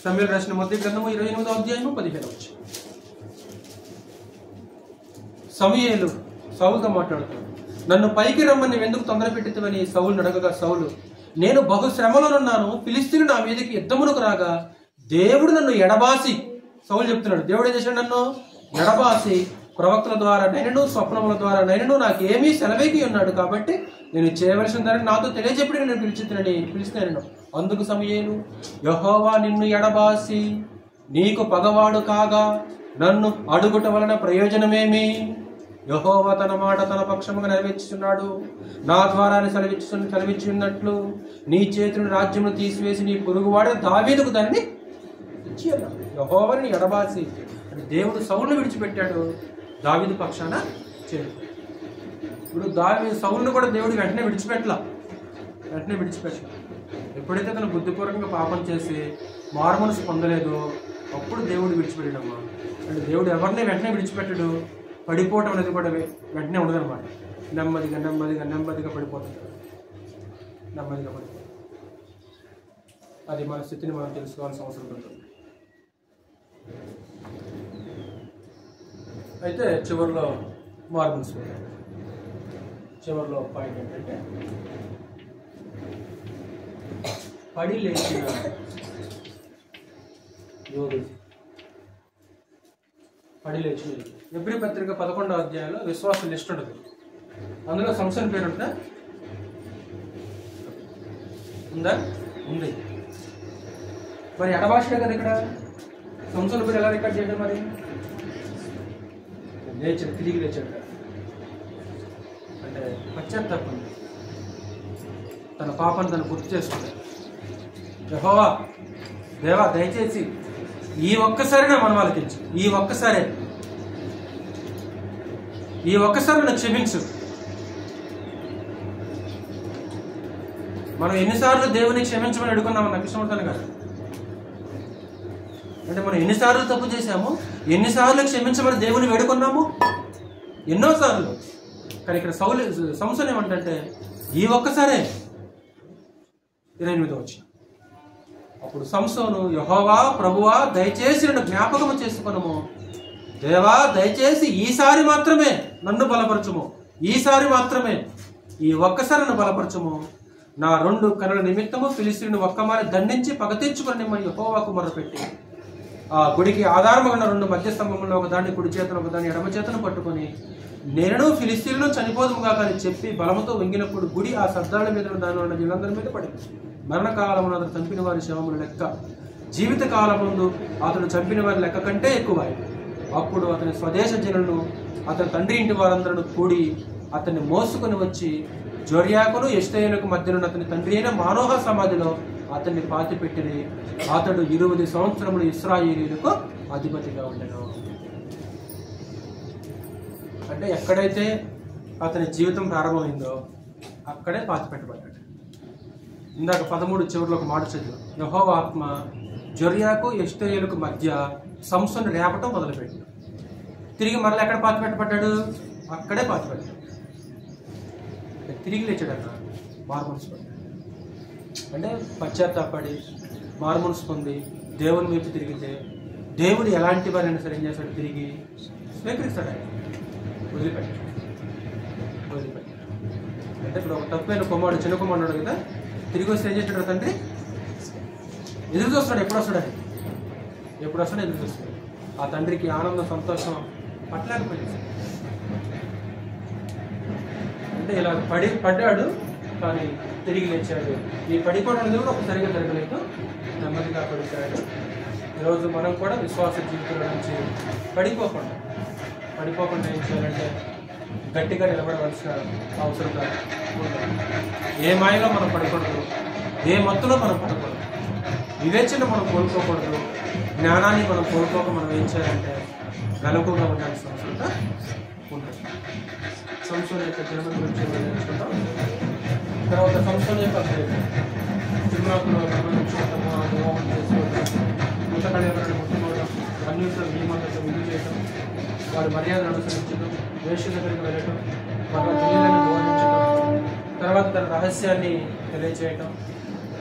సమూయేలు రాసిన మొదటి గ్రంథము 28వ అధ్యాయము 15వ వచనం. సమూయేలు సౌలుతో మాట్లాడుతున్నాడు. నన్ను పైకి రమ్మని ఎందుకు తొందర పెట్టివని సౌలు అడగగా, సౌలు నేను బహు శ్రమలోనున్నాను, ఫిలిస్తీయులు నా మీదకి యుద్ధమునకు రాగా దేవుడు నన్ను ఎడబాసి, సౌలు చెప్తున్నాడు, దేవుడు ఏం చేశాడు? నన్ను ఎడబాసి ప్రవక్తల ద్వారా నైనను స్వప్నముల ద్వారా నైనను నాకు ఏమీ సెలవేకి ఉన్నాడు, కాబట్టి నేను చేయవలసిన దాన్ని నాతో తెలియజెప్పి నేను పిలిచినాను. అందుకు సమూయేలు, యెహోవా నిన్ను ఎడబాసి నీకు పగవాడు కాగా నన్ను అడుగుట వలన ప్రయోజనమేమి? యెహోవా తన మాట తన పక్షముగా నెరవేర్చుచున్నాడు. నా ద్వారా సెలవిచ్చున్నట్లు నీ చేతుని రాజ్యమును తీసివేసి నీ పొరుగువాడే దావీదుకు దానిని ఇచ్చేయాలి. యెహోవాని ఎడబాసి అంటే దేవుడు సౌలును విడిచిపెట్టాడు, దావీదు పక్షాన చేయడు. ఇప్పుడు సౌలును కూడా దేవుడు వెంటనే విడిచిపెట్టలా. ఎప్పుడైతే తను బుద్ధిపూర్వకంగా పాపం చేసి మారుమనసు పొందలేదో అప్పుడు దేవుడు విడిచిపెట్టడమ్మా. అంటే దేవుడు ఎవరిని వెంటనే విడిచిపెట్టడు. పడిపోవటం అనేది కూడా వెంటనే ఉండదన్నమాట. నెమ్మదిగా పడిపోతుంది. అది మన స్థితిని మనం తెలుసుకోవాల్సిన అవసరం ఉంటుంది. అయితే చివరిలో మార్మన్స్ చివరిలో పాయింట్ ఏంటంటే పడి లేచిన యోధుడు. ఎబ్రీ పత్రిక 11వ అధ్యాయంలో విశ్వాస లిస్ట్ ఉంటుంది. అందులో సంసన్ పేరు ఉందా? ఉంది. మరి ఎడబాషే కదా ఇక్కడ. సంసన్ పేరు ఎలా రికార్డ్ చేయడం? మరి తిరిగి లేచాడు అంటే పశ్చాత్తాపం, తన పాపాన్ని తను గుర్తు చేసుకుంటాడు. యెహోవా దేవా దయచేసి ఈ ఒక్కసారి నా మనం ఆలకించు, ఈ ఒక్కసారి నన్ను క్షమించు. మనం ఎన్నిసార్లు దేవుని క్షమించమని అడుగున్నాము నాకు ఇష్టమవుతాను కదా. అంటే మనం ఎన్నిసార్లు తప్పు చేశాము, ఎన్నిసార్లు క్షమించమని దేవుని వేడుకున్నాము, ఎన్నోసార్లు. కానీ ఇక్కడ సంసన్ ఏమంటే ఈ ఒక్కసారే 28వ వచనం. అప్పుడు సంసోను, యెహోవా ప్రభువా దయచేసి నన్ను జ్ఞాపకము చేసుకొనుము, దేవా దయచేసి ఈసారి మాత్రమే నన్ను బలపరచుము, ఈసారి మాత్రమే, ఈ ఒక్కసారి నన్ను బలపరచుము. నా 2 కనుల నిమిత్తము ఫిలిష్తీయుని ఒక్కమారి దండించి పగ తీర్చుకొని యెహోవాకు మొర్రపెట్టి ఆ గుడికి ఆధారముగా ఉన్న 2 మధ్య స్తంభములను ఒకదాన్ని కుడి చేతను ఒకదాన్ని ఎడమ చేతను పట్టుకొని నేను ఫిలిష్తీయులను చనిపోదుముగా కానీ చెప్పి బలముతో వంగినప్పుడు గుడి ఆ శబ్దాల మీద దానిలో ఉన్న జనులందరి మీద పడింది. మరణకాలమున అతను చంపిన వారి శవముల లెక్క జీవిత కాలముందు అతడు చంపిన వారి లెక్క కంటే ఎక్కువ. అప్పుడు అతని స్వదేశ జనులను అతని తండ్రి ఇంటి వారందరూ కూడి అతన్ని మోసుకొని వచ్చి జొర్యాకును ఎష్టేయులకు మధ్యలో అతని తండ్రి అయిన మానోహ సమాధిలో అతన్ని పాతిపెట్టిరి. అతడు 20 సంవత్సరములు ఇశ్రాయేలీయులకు అధిపతిగా ఉండెను. అంటే ఎక్కడైతే అతని జీవితం ప్రారంభమైందో అక్కడే పాతిపెట్టబడ్డాడు. ఇందాక 13 చివరిలో ఒక మాట చదివాం. యెహోవా ఆత్మ జొర్యాకు ఎష్టేయులకు మధ్య సంసోను రేపటం మొదలుపెట్టాడు. తిరిగి మరలా ఎక్కడ పాతిపెట్టబడ్డాడు? అక్కడే పాతిపెట్టాడు. తిరిగి లేచాడట, మార్మనసు పొంది. అంటే పశ్చాత్తాపడి మార్మనసు పొంది దేవుని వైపు తిరిగితే దేవుడు ఎలాంటి వారైనా సరే ఏం చేస్తాడు? తిరిగి స్వీకరిస్తాడు. ఆయన వదిలిపెట్టాడు. అంటే ఇప్పుడు ఒక తప్పైన కుమారుడు, చిన్న కుమారుడు కదా, తిరిగి వస్తే ఏం చేస్తాడు? తండ్రి ఎదురు చూస్తాడు. ఎప్పుడు వస్తాడు ఎదురు చూస్తాడు. ఆ తండ్రికి ఆనందం, సంతోషం పట్టలేకపోయింది. అంటే ఇలా పడ్డాడు కానీ తిరిగి లేచాడు. ఈ పడిపోవడం అనేది కూడా ఒకసారిగా జరగలేదు, నెమ్మదిగా పడిపోయాడు. ఈరోజు మనం కూడా విశ్వాస జీవితంలో నుంచి పడిపోకుండా ఏం చేయాలంటే గట్టిగా నిలబడవలసిన అవసరం ఉంటుంది. ఏ మాయలో మనం పడకూడదు, ఏ మత్తులో మనం పడకూడదు, వివేచన మనం కోల్పోకూడదు, జ్ఞానాన్ని మనం కోల్పోక మనం ఏం చేయాలంటే వెనుకగా ఉండాల్సిన అవసరం ఉంటుంది. సంసోను యొక్క జన్మ గురించి నేర్చుకుంటాం. తర్వాత సంసోను యొక్క చిరునాకులో గమనించుకుంటాము, వివాహం చేసుకోవడం, ముతకడ ఎవరైనా ముట్టుకోవడం, అన్నింటిలో నియమాలతో విధి చేయడం, వారి మర్యాదను అనుసరించడం, వేష్య దగ్గరికి వెళ్ళడం, వాళ్ళ తెలియదని బోధించడం, తర్వాత తన రహస్యాన్ని తెలియజేయడం.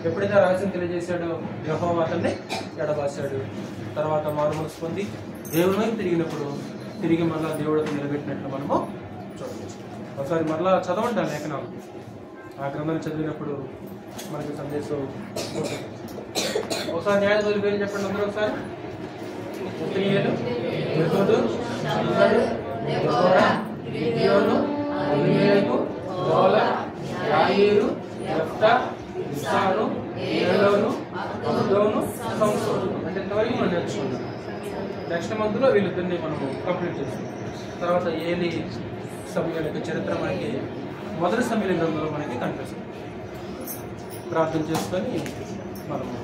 ఎప్పుడైతే ఆ రహస్యం తెలియజేశాడో యెహోవా అతన్ని ఎడబాశాడు. తర్వాత మారుమనసు పొంది దేవుని వైపు తిరిగినప్పుడు తిరిగి మళ్ళా దేవుడికి నిలబెట్టినట్లు మనము చూడవచ్చు. ఒకసారి మరలా చదవండి ఆ లేఖనాలు. ఆ గ్రంథాన్ని చదివినప్పుడు మనకి సందేశం ఉంటుంది. ఒకసారి న్యాయాధిపతుల పేరు చెప్పండి అందరూ. ఒకసారి నెక్స్ట్ మంత్లో వీళ్ళిద్దరిని మనము కంప్లీట్ చేస్తాం. తర్వాత ఏలి సమూయేలు యొక్క చరిత్ర మనకి మొదటి సమూయేలు గ్రంథంలో మనకి కనిపిస్తుంది. ప్రార్థన చేసుకొని మనము